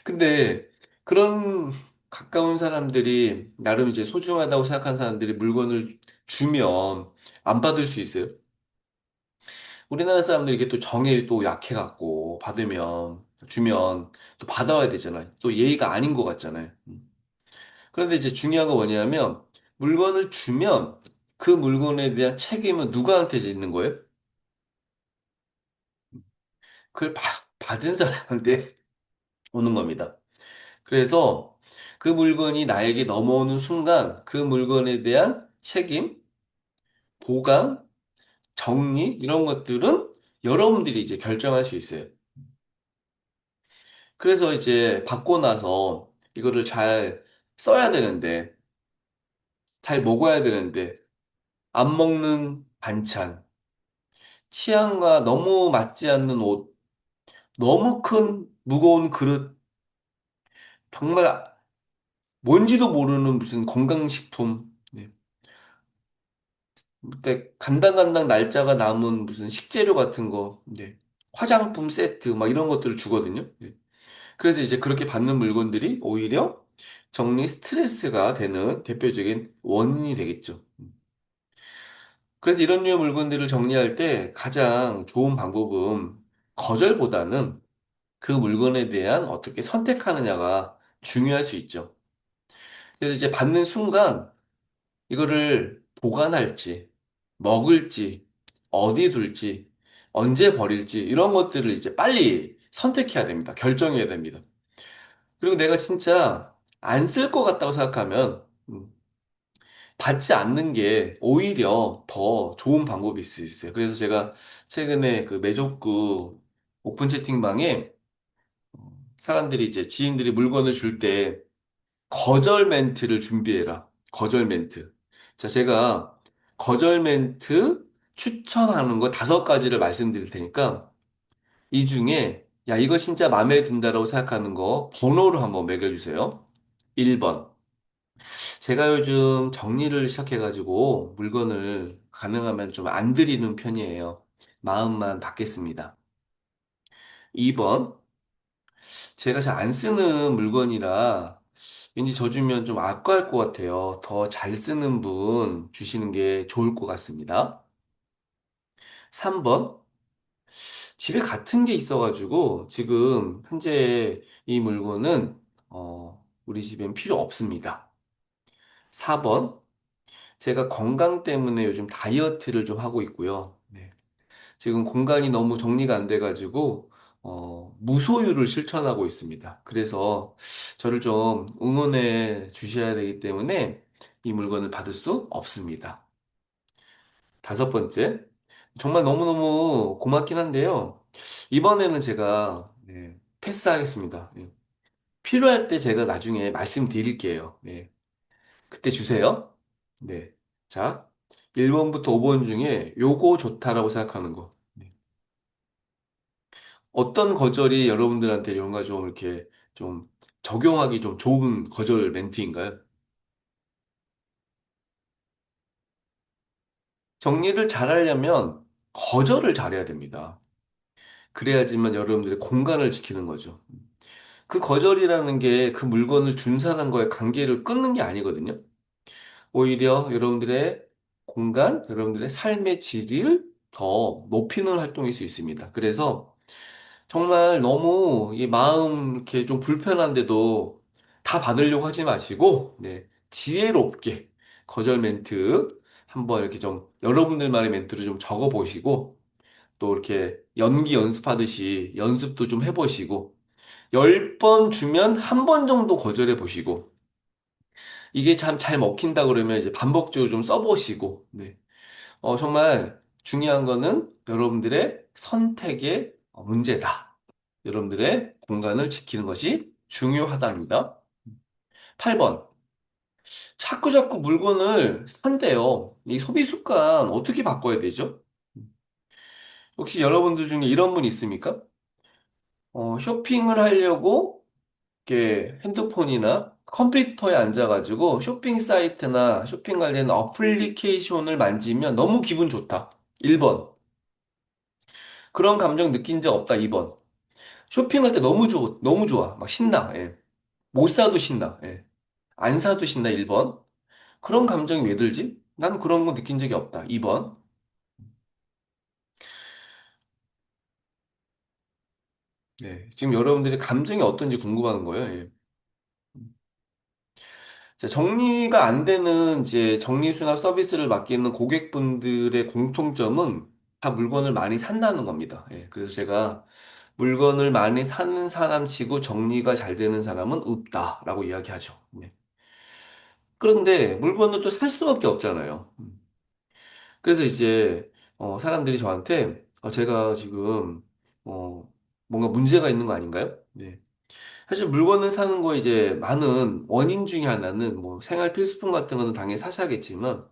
근데 그런 가까운 사람들이 나름 이제 소중하다고 생각한 사람들이 물건을 주면 안 받을 수 있어요. 우리나라 사람들이 이게 또 정에 또 약해갖고 받으면 주면 또 받아와야 되잖아요. 또 예의가 아닌 것 같잖아요. 그런데 이제 중요한 건 뭐냐면 물건을 주면 그 물건에 대한 책임은 누구한테 있는 거예요? 그걸 받은 사람한테 오는 겁니다. 그래서 그 물건이 나에게 넘어오는 순간 그 물건에 대한 책임, 보관, 정리, 이런 것들은 여러분들이 이제 결정할 수 있어요. 그래서 이제 받고 나서 이거를 잘 써야 되는데, 잘 먹어야 되는데, 안 먹는 반찬, 취향과 너무 맞지 않는 옷, 너무 큰 무거운 그릇, 정말 뭔지도 모르는 무슨 건강식품, 네. 그때 간당간당 날짜가 남은 무슨 식재료 같은 거, 네. 화장품 세트, 막 이런 것들을 주거든요. 네. 그래서 이제 그렇게 받는 물건들이 오히려 정리 스트레스가 되는 대표적인 원인이 되겠죠. 그래서 이런 류의 물건들을 정리할 때 가장 좋은 방법은 거절보다는 그 물건에 대한 어떻게 선택하느냐가 중요할 수 있죠. 그래서 이제 받는 순간 이거를 보관할지, 먹을지, 어디 둘지, 언제 버릴지, 이런 것들을 이제 빨리 선택해야 됩니다. 결정해야 됩니다. 그리고 내가 진짜 안 쓸 것 같다고 생각하면 받지 않는 게 오히려 더 좋은 방법일 수 있어요. 그래서 제가 최근에 그 메족구 오픈 채팅방에 사람들이 이제 지인들이 물건을 줄 때 거절 멘트를 준비해라. 거절 멘트. 자, 제가 거절 멘트 추천하는 거 5가지를 말씀드릴 테니까 이 중에 야, 이거 진짜 마음에 든다라고 생각하는 거 번호로 한번 매겨주세요. 1번. 제가 요즘 정리를 시작해가지고 물건을 가능하면 좀 안 드리는 편이에요. 마음만 받겠습니다. 2번. 제가 잘 안 쓰는 물건이라 왠지 저 주면 좀 아까울 것 같아요. 더 잘 쓰는 분 주시는 게 좋을 것 같습니다. 3번. 집에 같은 게 있어가지고 지금 현재 이 물건은 우리 집엔 필요 없습니다. 4번. 제가 건강 때문에 요즘 다이어트를 좀 하고 있고요. 네. 지금 공간이 너무 정리가 안 돼가지고, 무소유를 실천하고 있습니다. 그래서 저를 좀 응원해 주셔야 되기 때문에 이 물건을 받을 수 없습니다. 5번째. 정말 너무너무 고맙긴 한데요. 이번에는 제가 네, 패스하겠습니다. 네. 필요할 때 제가 나중에 말씀드릴게요. 네. 그때 주세요. 네. 자, 1번부터 5번 중에 요거 좋다라고 생각하는 거. 네. 어떤 거절이 여러분들한테 뭔가 좀 이렇게 좀 적용하기 좀 좋은 거절 멘트인가요? 정리를 잘하려면 거절을 잘해야 됩니다. 그래야지만 여러분들의 공간을 지키는 거죠. 그 거절이라는 게 그 물건을 준 사람과의 관계를 끊는 게 아니거든요. 오히려 여러분들의 공간, 여러분들의 삶의 질을 더 높이는 활동일 수 있습니다. 그래서 정말 너무 이 마음 이렇게 좀 불편한데도 다 받으려고 하지 마시고, 네, 지혜롭게 거절 멘트 한번 이렇게 좀 여러분들만의 멘트를 좀 적어 보시고, 또 이렇게 연기 연습하듯이 연습도 좀 해보시고, 10번 주면 한 번 정도 거절해 보시고, 이게 참 잘 먹힌다 그러면 이제 반복적으로 좀 써보시고, 네. 정말 중요한 거는 여러분들의 선택의 문제다. 여러분들의 공간을 지키는 것이 중요하답니다. 8번. 자꾸자꾸 물건을 산대요. 이 소비 습관 어떻게 바꿔야 되죠? 혹시 여러분들 중에 이런 분 있습니까? 쇼핑을 하려고 이렇게 핸드폰이나 컴퓨터에 앉아가지고 쇼핑 사이트나 쇼핑 관련 어플리케이션을 만지면 너무 기분 좋다. 1번. 그런 감정 느낀 적 없다. 2번. 쇼핑할 때 너무 좋아, 너무 좋아. 막 신나. 예. 못 사도 신나. 예. 안 사도 신나. 1번. 그런 감정이 왜 들지? 난 그런 거 느낀 적이 없다. 2번. 네. 지금 여러분들의 감정이 어떤지 궁금한 거예요. 예. 자, 정리가 안 되는 이제 정리수납 서비스를 맡기는 고객분들의 공통점은 다 물건을 많이 산다는 겁니다. 예. 그래서 제가 물건을 많이 사는 사람 치고 정리가 잘 되는 사람은 없다라고 이야기하죠. 네. 그런데 물건을 또 살 수밖에 없잖아요. 그래서 이제 사람들이 저한테 제가 지금 어, 뭔가 문제가 있는 거 아닌가요? 네. 사실 물건을 사는 거 이제 많은 원인 중에 하나는 뭐 생활 필수품 같은 거는 당연히 사셔야겠지만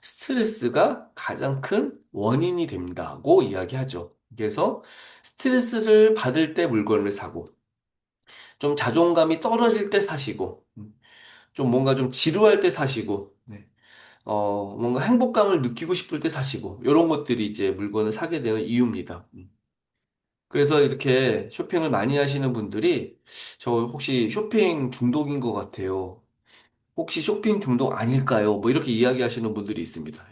스트레스가 가장 큰 원인이 된다고 이야기하죠. 그래서 스트레스를 받을 때 물건을 사고 좀 자존감이 떨어질 때 사시고 좀 뭔가 좀 지루할 때 사시고 네. 뭔가 행복감을 느끼고 싶을 때 사시고, 이런 것들이 이제 물건을 사게 되는 이유입니다. 그래서 이렇게 쇼핑을 많이 하시는 분들이, 저 혹시 쇼핑 중독인 것 같아요. 혹시 쇼핑 중독 아닐까요? 뭐 이렇게 이야기하시는 분들이 있습니다.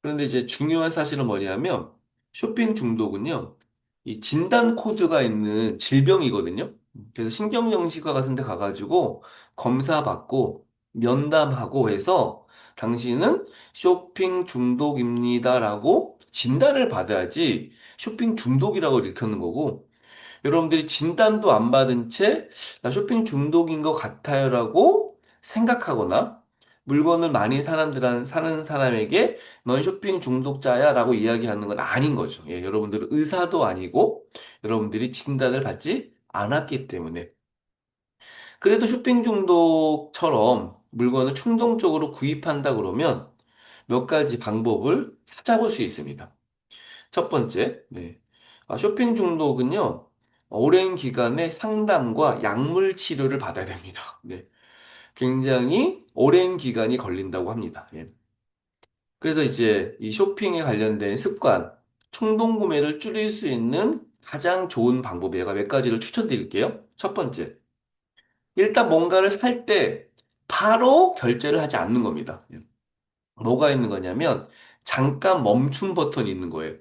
그런데 이제 중요한 사실은 뭐냐면, 쇼핑 중독은요, 이 진단 코드가 있는 질병이거든요. 그래서 신경정신과 같은 데 가가지고 검사받고 면담하고 해서 당신은 쇼핑 중독입니다라고 진단을 받아야지 쇼핑 중독이라고 일컫는 거고, 여러분들이 진단도 안 받은 채, 나 쇼핑 중독인 것 같아요라고 생각하거나, 물건을 많이 사는 사람에게 넌 쇼핑 중독자야 라고 이야기하는 건 아닌 거죠. 예, 여러분들은 의사도 아니고, 여러분들이 진단을 받지 않았기 때문에. 그래도 쇼핑 중독처럼 물건을 충동적으로 구입한다 그러면 몇 가지 방법을 찾아볼 수 있습니다. 첫 번째, 네. 쇼핑 중독은요, 오랜 기간의 상담과 약물 치료를 받아야 됩니다. 네. 굉장히 오랜 기간이 걸린다고 합니다. 예. 그래서 이제 이 쇼핑에 관련된 습관,衝動 구매를 줄일 수 있는 가장 좋은 방법이 제가 몇 가지를 추천드릴게요. 첫 번째, 일단 뭔가를 살 때 바로 결제를 하지 않는 겁니다. 예. 뭐가 있는 거냐면 잠깐 멈춤 버튼이 있는 거예요.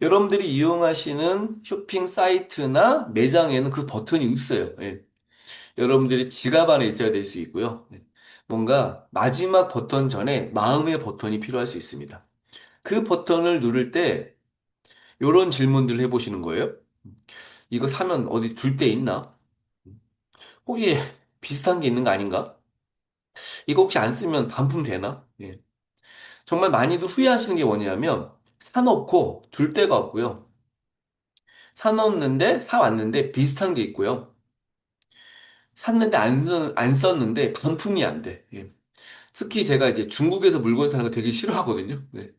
여러분들이 이용하시는 쇼핑 사이트나 매장에는 그 버튼이 없어요. 예. 여러분들이 지갑 안에 있어야 될 수 있고요. 예. 뭔가 마지막 버튼 전에 마음의 버튼이 필요할 수 있습니다. 그 버튼을 누를 때 이런 질문들을 해보시는 거예요. 이거 사면 어디 둘 데 있나? 혹시 비슷한 게 있는 거 아닌가? 이거 혹시 안 쓰면 반품 되나? 예. 정말 많이들 후회하시는 게 뭐냐면 사놓고 둘 데가 없고요. 사놓는데 사왔는데 비슷한 게 있고요. 샀는데 안 썼는데 반품이 안 돼. 예. 특히 제가 이제 중국에서 물건 사는 거 되게 싫어하거든요. 네.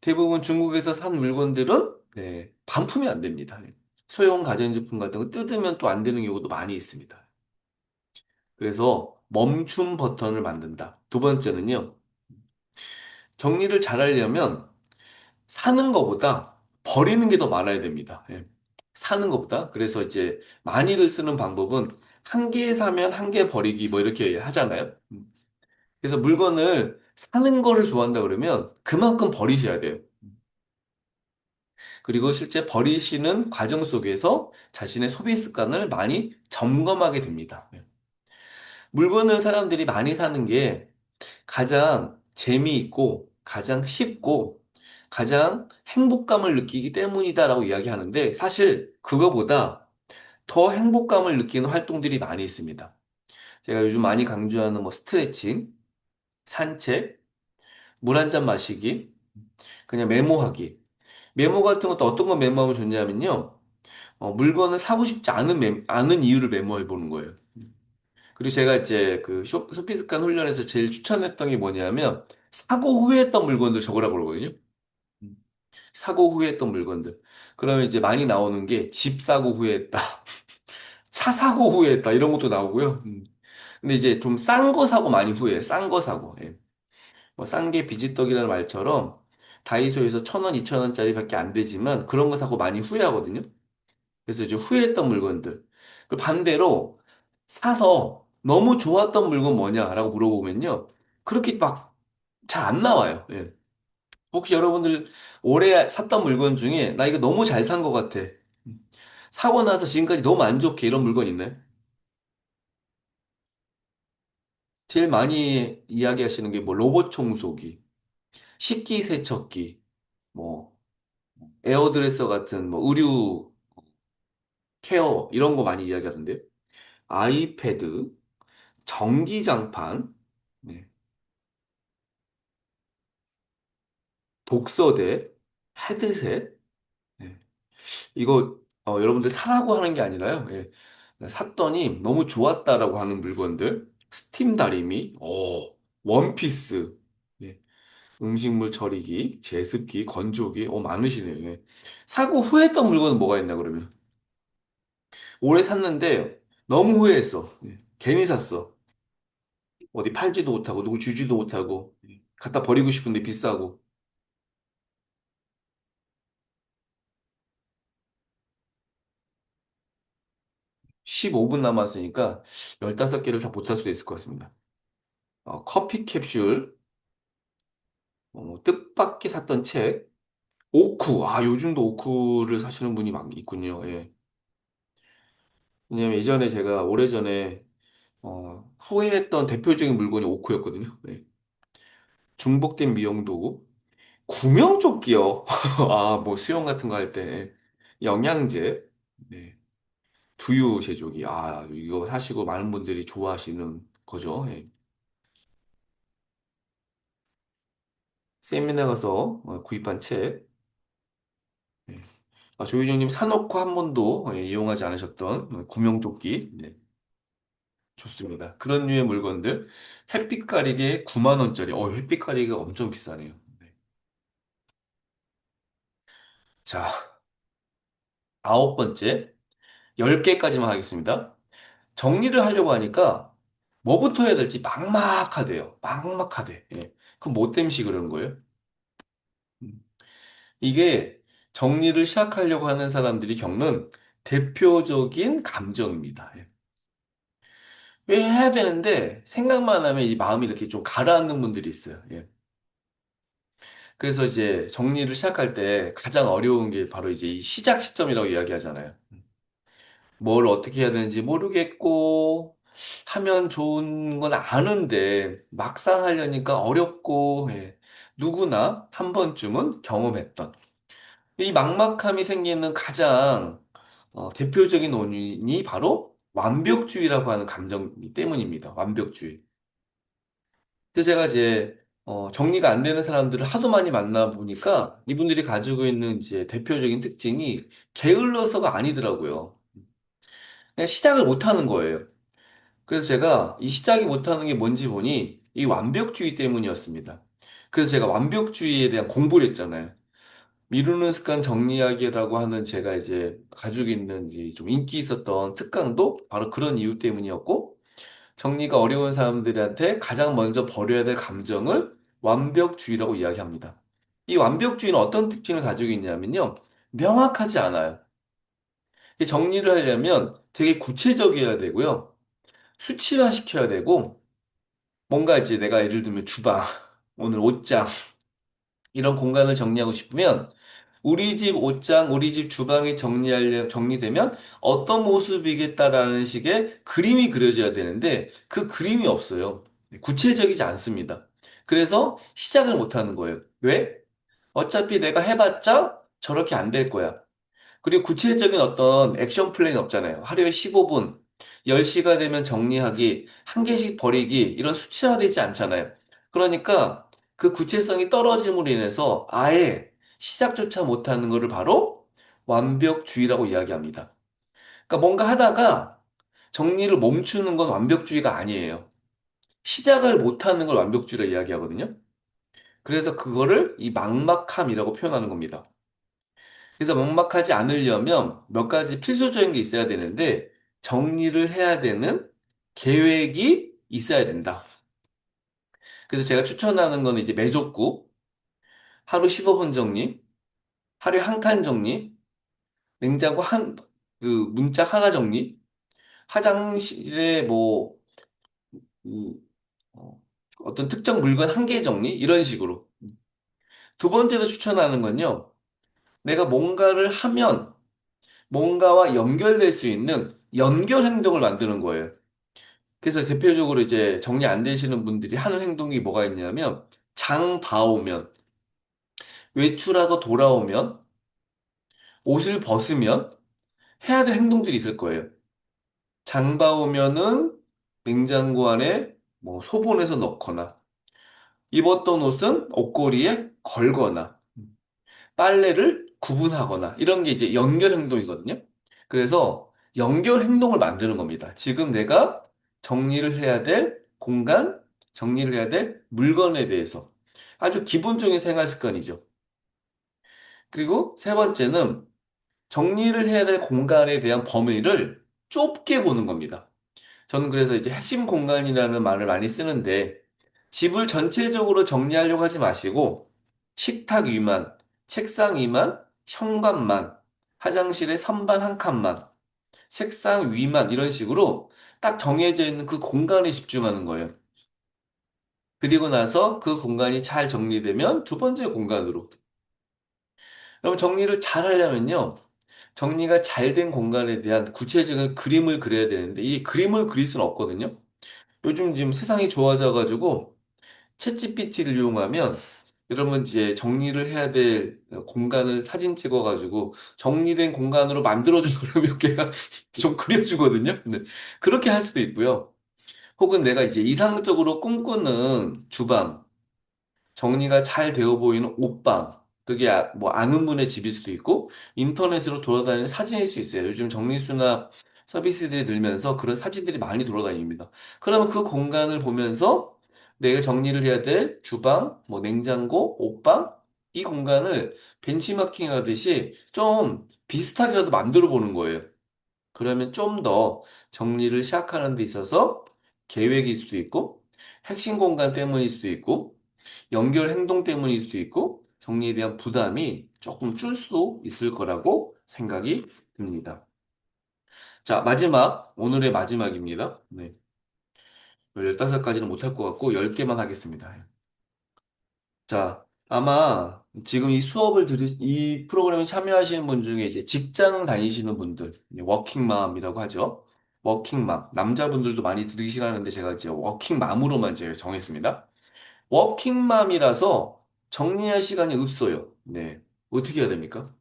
대부분 중국에서 산 물건들은 네, 반품이 안 됩니다. 예. 소형 가전제품 같은 거 뜯으면 또 안 되는 경우도 많이 있습니다. 그래서 멈춤 버튼을 만든다. 두 번째는요. 정리를 잘 하려면 사는 것보다 버리는 게 더 많아야 됩니다. 예. 사는 것보다. 그래서 이제 많이들 쓰는 방법은 한 개 사면 한 개 버리기 뭐 이렇게 하잖아요. 그래서 물건을 사는 거를 좋아한다 그러면 그만큼 버리셔야 돼요. 그리고 실제 버리시는 과정 속에서 자신의 소비 습관을 많이 점검하게 됩니다. 예. 물건을 사람들이 많이 사는 게 가장 재미있고 가장 쉽고 가장 행복감을 느끼기 때문이다라고 이야기하는데 사실 그거보다 더 행복감을 느끼는 활동들이 많이 있습니다. 제가 요즘 많이 강조하는 뭐 스트레칭, 산책, 물 한 잔 마시기, 그냥 메모하기. 메모 같은 것도 어떤 거 메모하면 좋냐면요. 물건을 사고 싶지 않은 이유를 메모해 보는 거예요. 그리고 제가 이제 그 소피스칸 훈련에서 제일 추천했던 게 뭐냐면 사고 후회했던 물건들 적으라고 그러거든요. 음. 사고 후회했던 물건들. 그러면 이제 많이 나오는 게 집 사고 후회했다. 차 사고 후회했다. 이런 것도 나오고요. 근데 이제 좀 싼 거 사고 많이 후회해. 싼 거 사고. 예. 뭐 싼 게 비지떡이라는 말처럼 다이소에서 1,000원, 2,000원짜리밖에 안 되지만 그런 거 사고 많이 후회하거든요. 그래서 이제 후회했던 물건들. 그 반대로 사서 너무 좋았던 물건 뭐냐라고 물어보면요. 그렇게 막 잘 안 나와요. 예. 혹시 여러분들 올해 샀던 물건 중에 나 이거 너무 잘 산 것 같아. 사고 나서 지금까지 너무 안 좋게 이런 물건 있나요? 제일 많이 이야기하시는 게 뭐 로봇 청소기, 식기세척기, 뭐 에어드레서 같은 뭐 의류 케어 이런 거 많이 이야기하던데요. 아이패드, 전기장판, 네, 독서대, 헤드셋. 네. 이거 여러분들 사라고 하는 게 아니라요. 예. 샀더니 너무 좋았다라고 하는 물건들. 스팀 다리미, 원피스, 예. 음식물 처리기, 제습기, 건조기, 많으시네요. 예. 사고 후회했던 물건은 뭐가 있나 그러면? 올해 샀는데 너무 후회했어. 예. 괜히 샀어. 어디 팔지도 못하고 누구 주지도 못하고 예. 갖다 버리고 싶은데 비싸고 15분 남았으니까 15개를 다 못 살 수도 있을 것 같습니다. 커피 캡슐, 뜻밖의 샀던 책, 오쿠. 요즘도 오쿠를 사시는 분이 많 있군요. 예. 왜냐면 예전에 제가 오래전에 후회했던 대표적인 물건이 오쿠였거든요. 예. 중복된 미용도구. 구명조끼요. 아, 뭐 수영 같은 거 할 때. 영양제. 네. 두유 제조기. 아, 이거 사시고 많은 분들이 좋아하시는 거죠. 예. 세미나 가서 구입한 책. 예. 아, 조유정님 사놓고 한 번도 이용하지 않으셨던 구명조끼. 네. 좋습니다. 그런 류의 물건들. 햇빛 가리개 9만 원짜리. 햇빛 가리개가 엄청 비싸네요. 네. 자, 아홉 번째. 10개까지만 하겠습니다. 정리를 하려고 하니까 뭐부터 해야 될지 막막하대요. 막막하대. 예. 그럼 뭐 때문에 그러는 거예요? 음. 이게 정리를 시작하려고 하는 사람들이 겪는 대표적인 감정입니다. 예. 왜 해야 되는데 생각만 하면 이 마음이 이렇게 좀 가라앉는 분들이 있어요. 예. 그래서 이제 정리를 시작할 때 가장 어려운 게 바로 이제 이 시작 시점이라고 이야기하잖아요. 뭘 어떻게 해야 되는지 모르겠고, 하면 좋은 건 아는데, 막상 하려니까 어렵고, 예. 누구나 한 번쯤은 경험했던. 이 막막함이 생기는 가장 대표적인 원인이 바로 완벽주의라고 하는 감정 때문입니다. 완벽주의. 그래서 제가 이제 정리가 안 되는 사람들을 하도 많이 만나 보니까 이분들이 가지고 있는 이제 대표적인 특징이 게을러서가 아니더라고요. 그냥 시작을 못 하는 거예요. 그래서 제가 이 시작이 못하는 게 뭔지 보니 이 완벽주의 때문이었습니다. 그래서 제가 완벽주의에 대한 공부를 했잖아요. 미루는 습관 정리하기라고 하는 제가 이제 가지고 있는 이제 좀 인기 있었던 특강도 바로 그런 이유 때문이었고, 정리가 어려운 사람들한테 가장 먼저 버려야 될 감정을 완벽주의라고 이야기합니다. 이 완벽주의는 어떤 특징을 가지고 있냐면요. 명확하지 않아요. 이 정리를 하려면 되게 구체적이어야 되고요. 수치화 시켜야 되고, 뭔가 이제 내가 예를 들면 주방, 오늘 옷장, 이런 공간을 정리하고 싶으면 우리 집 옷장, 우리 집 주방이 정리되면 어떤 모습이겠다라는 식의 그림이 그려져야 되는데 그 그림이 없어요. 구체적이지 않습니다. 그래서 시작을 못 하는 거예요. 왜? 어차피 내가 해봤자 저렇게 안 될 거야. 그리고 구체적인 어떤 액션 플랜이 없잖아요. 하루에 15분, 10시가 되면 정리하기, 한 개씩 버리기, 이런 수치화되지 않잖아요. 그러니까 그 구체성이 떨어짐으로 인해서 아예 시작조차 못하는 것을 바로 완벽주의라고 이야기합니다. 그러니까 뭔가 하다가 정리를 멈추는 건 완벽주의가 아니에요. 시작을 못하는 걸 완벽주의라 이야기하거든요. 그래서 그거를 이 막막함이라고 표현하는 겁니다. 그래서 막막하지 않으려면 몇 가지 필수적인 게 있어야 되는데 정리를 해야 되는 계획이 있어야 된다. 그래서 제가 추천하는 거는 이제 매족구, 하루 15분 정리, 하루에 한 칸 정리, 냉장고 그 문짝 하나 정리, 화장실에 뭐, 그, 어, 어떤 특정 물건 한 개 정리, 이런 식으로. 두 번째로 추천하는 건요, 내가 뭔가를 하면 뭔가와 연결될 수 있는 연결 행동을 만드는 거예요. 그래서 대표적으로 이제 정리 안 되시는 분들이 하는 행동이 뭐가 있냐면 장 봐오면, 외출하고 돌아오면, 옷을 벗으면 해야 될 행동들이 있을 거예요. 장 봐오면은 냉장고 안에 뭐 소분해서 넣거나, 입었던 옷은 옷걸이에 걸거나, 빨래를 구분하거나 이런 게 이제 연결 행동이거든요. 그래서 연결 행동을 만드는 겁니다. 지금 내가 정리를 해야 될 공간, 정리를 해야 될 물건에 대해서 아주 기본적인 생활 습관이죠. 그리고 세 번째는 정리를 해야 될 공간에 대한 범위를 좁게 보는 겁니다. 저는 그래서 이제 핵심 공간이라는 말을 많이 쓰는데 집을 전체적으로 정리하려고 하지 마시고 식탁 위만, 책상 위만, 현관만, 화장실의 선반 한 칸만, 책상 위만 이런 식으로 딱 정해져 있는 그 공간에 집중하는 거예요. 그리고 나서 그 공간이 잘 정리되면 두 번째 공간으로. 그럼 정리를 잘 하려면요. 정리가 잘 된 공간에 대한 구체적인 그림을 그려야 되는데 이 그림을 그릴 수는 없거든요. 요즘 지금 세상이 좋아져가지고 챗GPT를 이용하면 여러분 이제 정리를 해야 될 공간을 사진 찍어가지고 정리된 공간으로 만들어줘 그러면 걔가 좀 그려주거든요. 네. 그렇게 할 수도 있고요. 혹은 내가 이제 이상적으로 꿈꾸는 주방, 정리가 잘 되어 보이는 옷방, 그게 뭐 아는 분의 집일 수도 있고 인터넷으로 돌아다니는 사진일 수 있어요. 요즘 정리수납 서비스들이 늘면서 그런 사진들이 많이 돌아다닙니다. 그러면 그 공간을 보면서 내가 정리를 해야 될 주방, 뭐 냉장고, 옷방 이 공간을 벤치마킹 하듯이 좀 비슷하게라도 만들어 보는 거예요. 그러면 좀 더 정리를 시작하는 데 있어서 계획일 수도 있고, 핵심 공간 때문일 수도 있고, 연결 행동 때문일 수도 있고, 정리에 대한 부담이 조금 줄 수 있을 거라고 생각이 듭니다. 자, 오늘의 마지막입니다. 네. 15가지는 못할 것 같고, 10개만 하겠습니다. 자, 아마 지금 이 프로그램에 참여하시는 분 중에 이제 직장 다니시는 분들, 워킹맘이라고 하죠. 워킹맘. 남자분들도 많이 들으시라는데 제가 이제 워킹맘으로만 제가 정했습니다. 워킹맘이라서 정리할 시간이 없어요. 네. 어떻게 해야 됩니까?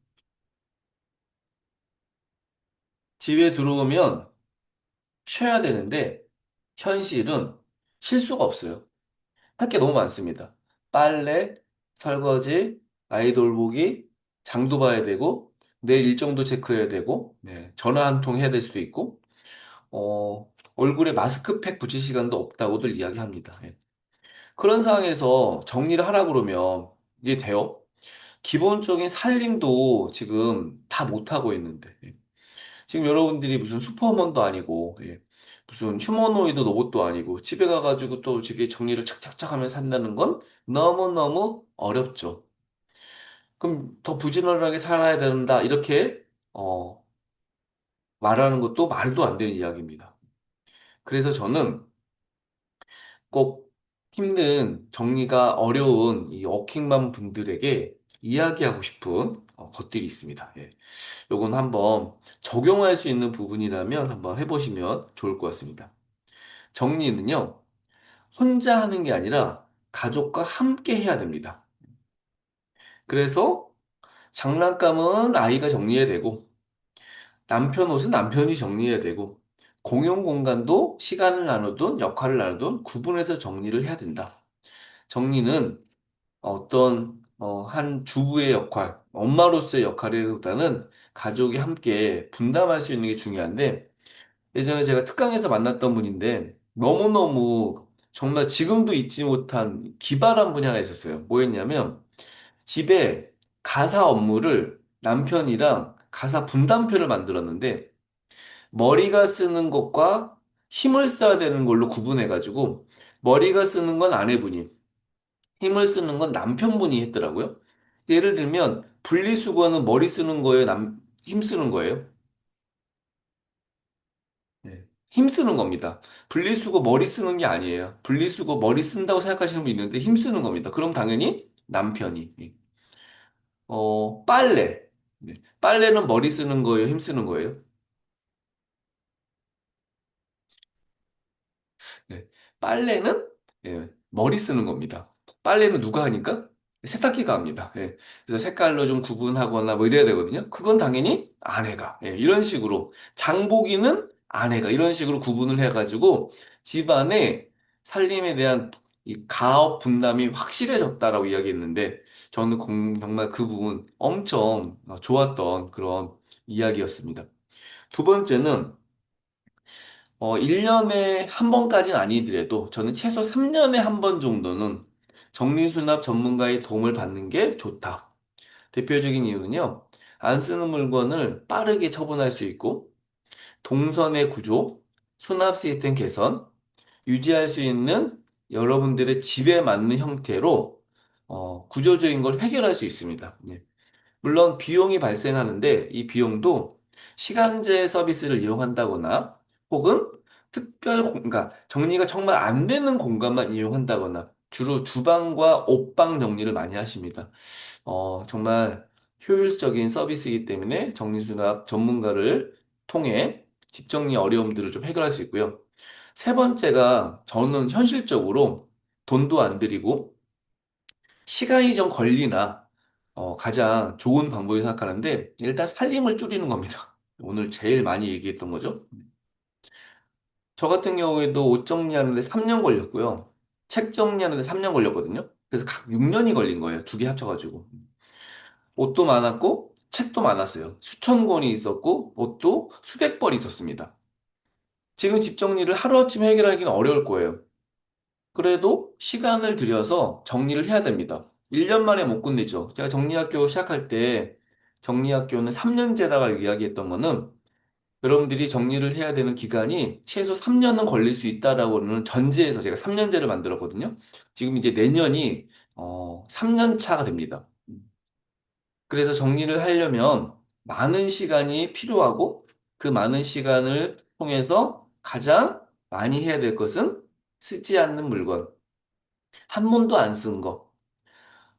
집에 들어오면 쉬어야 되는데, 현실은 쉴 수가 없어요. 할 게 너무 많습니다. 빨래, 설거지, 아이 돌보기, 장도 봐야 되고, 내일 일정도 체크해야 되고, 네, 전화 한 통 해야 될 수도 있고, 얼굴에 마스크팩 붙일 시간도 없다고들 이야기합니다. 예. 그런 상황에서 정리를 하라 그러면 이게 돼요? 기본적인 살림도 지금 다 못하고 있는데. 예. 지금 여러분들이 무슨 슈퍼먼도 아니고, 예. 무슨 휴머노이드 로봇도 아니고, 집에 가가지고 또 저게 정리를 착착착 하면 산다는 건 너무너무 어렵죠. 그럼 더 부지런하게 살아야 된다. 이렇게, 말하는 것도 말도 안 되는 이야기입니다. 그래서 저는 꼭 힘든 정리가 어려운 이 워킹맘 분들에게 이야기하고 싶은 것들이 있습니다. 예. 요건 한번 적용할 수 있는 부분이라면 한번 해보시면 좋을 것 같습니다. 정리는요, 혼자 하는 게 아니라 가족과 함께 해야 됩니다. 그래서 장난감은 아이가 정리해야 되고, 남편 옷은 남편이 정리해야 되고, 공용 공간도 시간을 나누든 역할을 나누든 구분해서 정리를 해야 된다. 정리는 한 주부의 역할, 엄마로서의 역할보다는 가족이 함께 분담할 수 있는 게 중요한데, 예전에 제가 특강에서 만났던 분인데 너무너무 정말 지금도 잊지 못한 기발한 분이 하나 있었어요. 뭐였냐면 집에 가사 업무를 남편이랑 가사 분담표를 만들었는데 머리가 쓰는 것과 힘을 써야 되는 걸로 구분해가지고 머리가 쓰는 건 아내분이 힘을 쓰는 건 남편분이 했더라고요. 예를 들면 분리수거는 머리 쓰는 거예요, 힘 쓰는 거예요? 네. 힘쓰는 겁니다. 분리수거 머리 쓰는 게 아니에요. 분리수거 머리 쓴다고 생각하시는 분 있는데 힘쓰는 겁니다. 그럼 당연히 남편이. 예. 빨래. 네. 빨래는 머리 쓰는 거예요, 힘 쓰는 거예요? 네. 빨래는 머리 쓰는 겁니다. 빨래는 누가 하니까? 세탁기가 합니다. 예. 그래서 색깔로 좀 구분하거나 뭐 이래야 되거든요. 그건 당연히 아내가. 예. 이런 식으로. 장보기는 아내가. 이런 식으로 구분을 해가지고 집안에 살림에 대한 이 가업 분담이 확실해졌다라고 이야기했는데 저는 정말 그 부분 엄청 좋았던 그런 이야기였습니다. 두 번째는 1년에 한 번까지는 아니더라도 저는 최소 3년에 한 번 정도는 정리수납 전문가의 도움을 받는 게 좋다. 대표적인 이유는요, 안 쓰는 물건을 빠르게 처분할 수 있고, 동선의 구조, 수납 시스템 개선, 유지할 수 있는 여러분들의 집에 맞는 형태로 구조적인 걸 해결할 수 있습니다. 예. 물론 비용이 발생하는데 이 비용도 시간제 서비스를 이용한다거나 혹은 그러니까 정리가 정말 안 되는 공간만 이용한다거나 주로 주방과 옷방 정리를 많이 하십니다. 정말 효율적인 서비스이기 때문에 정리수납 전문가를 통해 집 정리 어려움들을 좀 해결할 수 있고요. 세 번째가 저는 현실적으로 돈도 안 들이고 시간이 좀 걸리나, 가장 좋은 방법이 생각하는데, 일단 살림을 줄이는 겁니다. 오늘 제일 많이 얘기했던 거죠. 저 같은 경우에도 옷 정리하는데 3년 걸렸고요. 책 정리하는데 3년 걸렸거든요. 그래서 각 6년이 걸린 거예요. 두 개 합쳐가지고. 옷도 많았고, 책도 많았어요. 수천 권이 있었고, 옷도 수백 벌이 있었습니다. 지금 집 정리를 하루아침에 해결하기는 어려울 거예요. 그래도 시간을 들여서 정리를 해야 됩니다. 1년 만에 못 끝내죠. 제가 정리학교 시작할 때 정리학교는 3년제라고 이야기했던 거는 여러분들이 정리를 해야 되는 기간이 최소 3년은 걸릴 수 있다라고는 전제해서 제가 3년제를 만들었거든요. 지금 이제 내년이 3년 차가 됩니다. 그래서 정리를 하려면 많은 시간이 필요하고 그 많은 시간을 통해서 가장 많이 해야 될 것은 쓰지 않는 물건, 한 번도 안 쓴 거,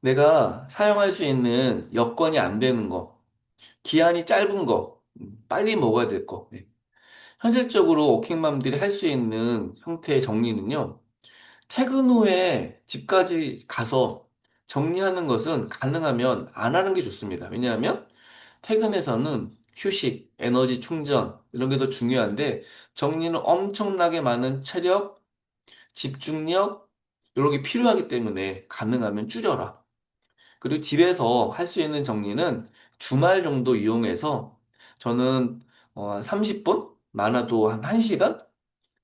내가 사용할 수 있는 여건이 안 되는 거, 기한이 짧은 거, 빨리 먹어야 될 거. 네. 현실적으로 워킹맘들이 할 수 있는 형태의 정리는요, 퇴근 후에 집까지 가서 정리하는 것은 가능하면 안 하는 게 좋습니다. 왜냐하면 퇴근에서는 휴식, 에너지 충전, 이런 게 더 중요한데, 정리는 엄청나게 많은 체력, 집중력, 이런 게 필요하기 때문에 가능하면 줄여라. 그리고 집에서 할 수 있는 정리는 주말 정도 이용해서 저는 한 30분? 많아도 한 1시간?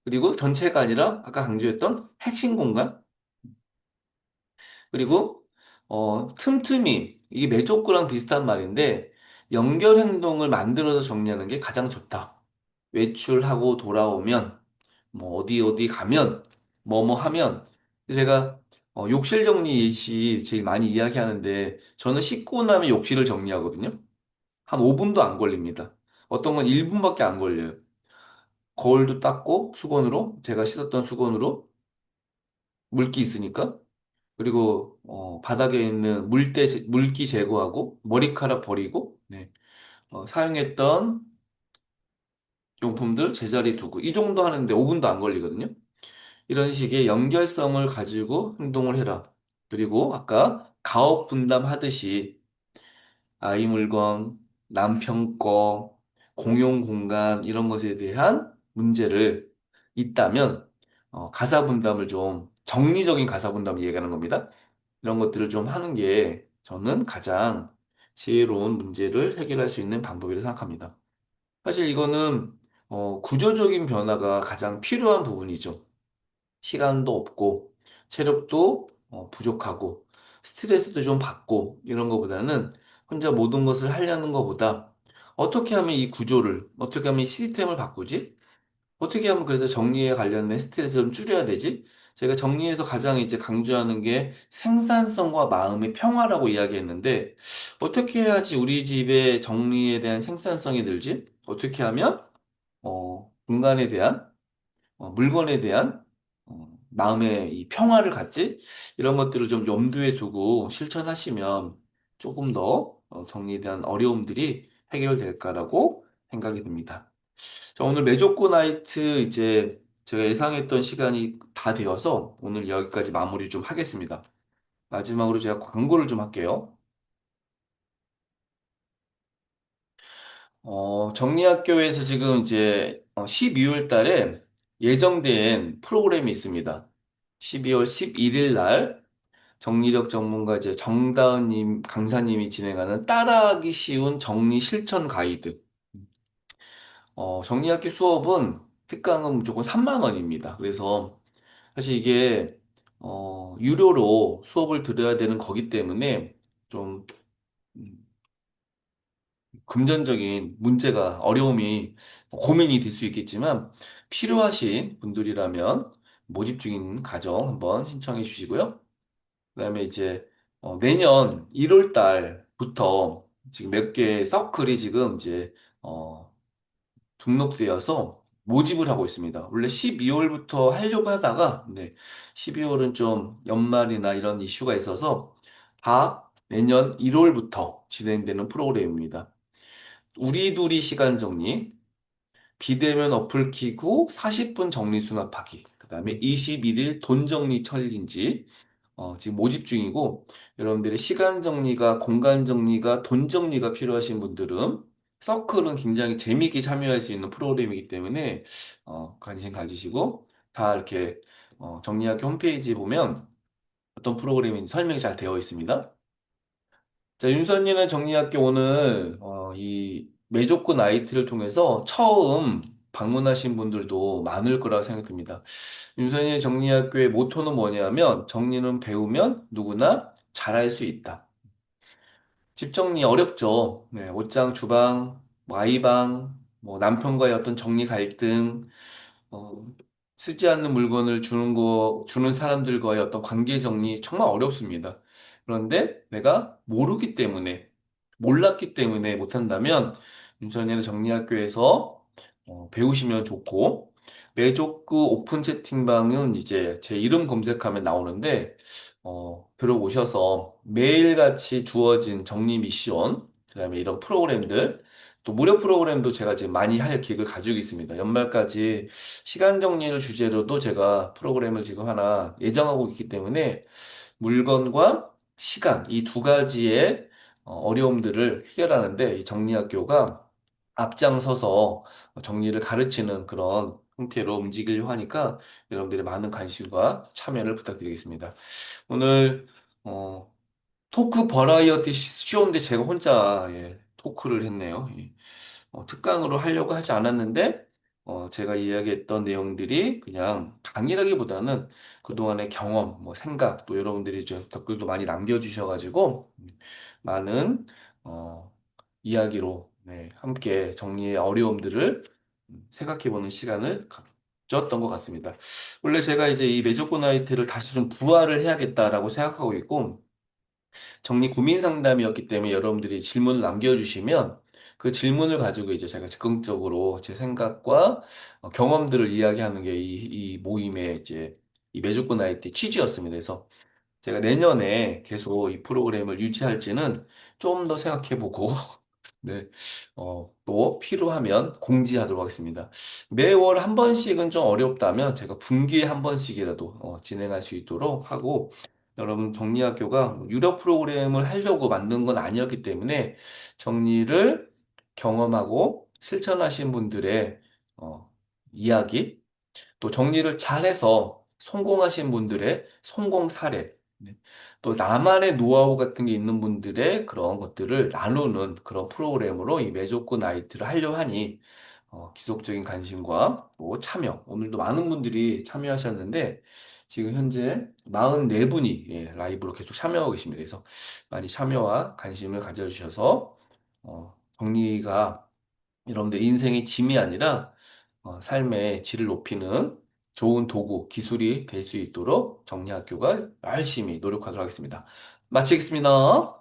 그리고 전체가 아니라 아까 강조했던 핵심 공간? 그리고 틈틈이 이게 매족구랑 비슷한 말인데 연결 행동을 만들어서 정리하는 게 가장 좋다. 외출하고 돌아오면 뭐 어디 어디 가면 뭐뭐 하면 제가 욕실 정리 시 제일 많이 이야기하는데 저는 씻고 나면 욕실을 정리하거든요. 한 5분도 안 걸립니다. 어떤 건 1분밖에 안 걸려요. 거울도 닦고 수건으로 제가 씻었던 수건으로 물기 있으니까 그리고 바닥에 있는 물기 제거하고 머리카락 버리고 네. 사용했던 용품들 제자리 두고 이 정도 하는데 5분도 안 걸리거든요. 이런 식의 연결성을 가지고 행동을 해라. 그리고 아까 가업 분담하듯이 아이 물건, 남편 거, 공용 공간 이런 것에 대한 문제를 있다면 가사 분담을 좀 정리적인 가사 분담을 얘기하는 겁니다. 이런 것들을 좀 하는 게 저는 가장 지혜로운 문제를 해결할 수 있는 방법이라고 생각합니다. 사실 이거는 구조적인 변화가 가장 필요한 부분이죠. 시간도 없고, 체력도 부족하고, 스트레스도 좀 받고, 이런 것보다는 혼자 모든 것을 하려는 것보다 어떻게 하면 이 구조를, 어떻게 하면 이 시스템을 바꾸지? 어떻게 하면 그래서 정리에 관련된 스트레스를 좀 줄여야 되지? 제가 정리에서 가장 이제 강조하는 게 생산성과 마음의 평화라고 이야기했는데, 어떻게 해야지 우리 집의 정리에 대한 생산성이 늘지? 어떻게 하면, 공간에 대한 물건에 대한 마음의 이 평화를 갖지? 이런 것들을 좀 염두에 두고 실천하시면 조금 더 정리에 대한 어려움들이 해결될까라고 생각이 듭니다. 자, 오늘 메조코 나이트 이제 제가 예상했던 시간이 다 되어서 오늘 여기까지 마무리 좀 하겠습니다. 마지막으로 제가 광고를 좀 할게요. 정리학교에서 지금 이제 12월 달에 예정된 프로그램이 있습니다. 12월 11일 날 정리력 전문가 이제 정다은님 강사님이 진행하는 따라하기 쉬운 정리 실천 가이드. 정리학기 수업은 특강은 무조건 3만 원입니다. 그래서 사실 이게 유료로 수업을 들어야 되는 거기 때문에 좀 음, 금전적인 문제가 어려움이 고민이 될 수 있겠지만 필요하신 분들이라면 모집 중인 가정 한번 신청해 주시고요. 그다음에 이제 내년 1월 달부터 지금 몇 개 서클이 지금 이제 등록되어서 모집을 하고 있습니다. 원래 12월부터 하려고 하다가 네, 12월은 좀 연말이나 이런 이슈가 있어서 다 내년 1월부터 진행되는 프로그램입니다. 우리 둘이 시간 정리, 비대면 어플 키고 40분 정리 수납하기, 그 다음에 21일 돈 정리 챌린지, 지금 모집 중이고, 여러분들의 시간 정리가, 공간 정리가, 돈 정리가 필요하신 분들은 서클은 굉장히 재미있게 참여할 수 있는 프로그램이기 때문에 관심 가지시고 다 이렇게 정리학교 홈페이지에 보면 어떤 프로그램인지 설명이 잘 되어 있습니다. 자, 윤선이는 정리학교 오늘 이 매조건 IT를 통해서 처음 방문하신 분들도 많을 거라 생각됩니다. 윤선이 정리학교의 모토는 뭐냐면 정리는 배우면 누구나 잘할 수 있다. 집 정리 어렵죠. 네, 옷장, 주방, 뭐 아이방, 뭐 남편과의 어떤 정리 갈등, 어, 쓰지 않는 물건을 주는 사람들과의 어떤 관계 정리 정말 어렵습니다. 그런데 내가 모르기 때문에, 몰랐기 때문에 못한다면, 윤선이는 정리학교에서 배우시면 좋고, 매족구 오픈 채팅방은 이제 제 이름 검색하면 나오는데, 들어오셔서 매일같이 주어진 정리 미션, 그다음에 이런 프로그램들, 또 무료 프로그램도 제가 지금 많이 할 계획을 가지고 있습니다. 연말까지 시간 정리를 주제로도 제가 프로그램을 지금 하나 예정하고 있기 때문에 물건과 시간, 이 두 가지의 어려움들을 해결하는데 이 정리학교가 앞장서서 정리를 가르치는 그런 형태로 움직이려고 하니까 여러분들의 많은 관심과 참여를 부탁드리겠습니다. 오늘 어, 토크 버라이어티 쇼인데 제가 혼자 토크를 했네요. 예. 특강으로 하려고 하지 않았는데, 제가 이야기했던 내용들이 그냥 강의라기보다는 그동안의 경험, 뭐 생각, 또 여러분들이 이제 댓글도 많이 남겨주셔가지고, 많은, 어, 이야기로, 네, 함께 정리의 어려움들을 생각해보는 시간을 가졌던 것 같습니다. 원래 제가 이제 이 매조건 나이트를 다시 좀 부활을 해야겠다라고 생각하고 있고, 정리 고민 상담이었기 때문에 여러분들이 질문을 남겨주시면 그 질문을 가지고 이제 제가 즉흥적으로 제 생각과 경험들을 이야기하는 게 이 모임의 이제 이 매주꾼 아이티 취지였습니다. 그래서 제가 내년에 계속 이 프로그램을 유지할지는 좀 더 생각해보고 네, 또 필요하면 공지하도록 하겠습니다. 매월 한 번씩은 좀 어렵다면 제가 분기에 한 번씩이라도 진행할 수 있도록 하고 여러분 정리학교가 유료 프로그램을 하려고 만든 건 아니었기 때문에 정리를 경험하고 실천하신 분들의 이야기 또 정리를 잘해서 성공하신 분들의 성공 사례, 네. 또 나만의 노하우 같은 게 있는 분들의 그런 것들을 나누는 그런 프로그램으로 이 매조꾸 나이트를 하려 하니 지속적인 관심과 뭐 참여, 오늘도 많은 분들이 참여하셨는데 지금 현재 44분이 라이브로 계속 참여하고 계십니다. 그래서 많이 참여와 관심을 가져주셔서 정리가 여러분들 인생의 짐이 아니라 삶의 질을 높이는 좋은 도구, 기술이 될 수 있도록 정리학교가 열심히 노력하도록 하겠습니다. 마치겠습니다.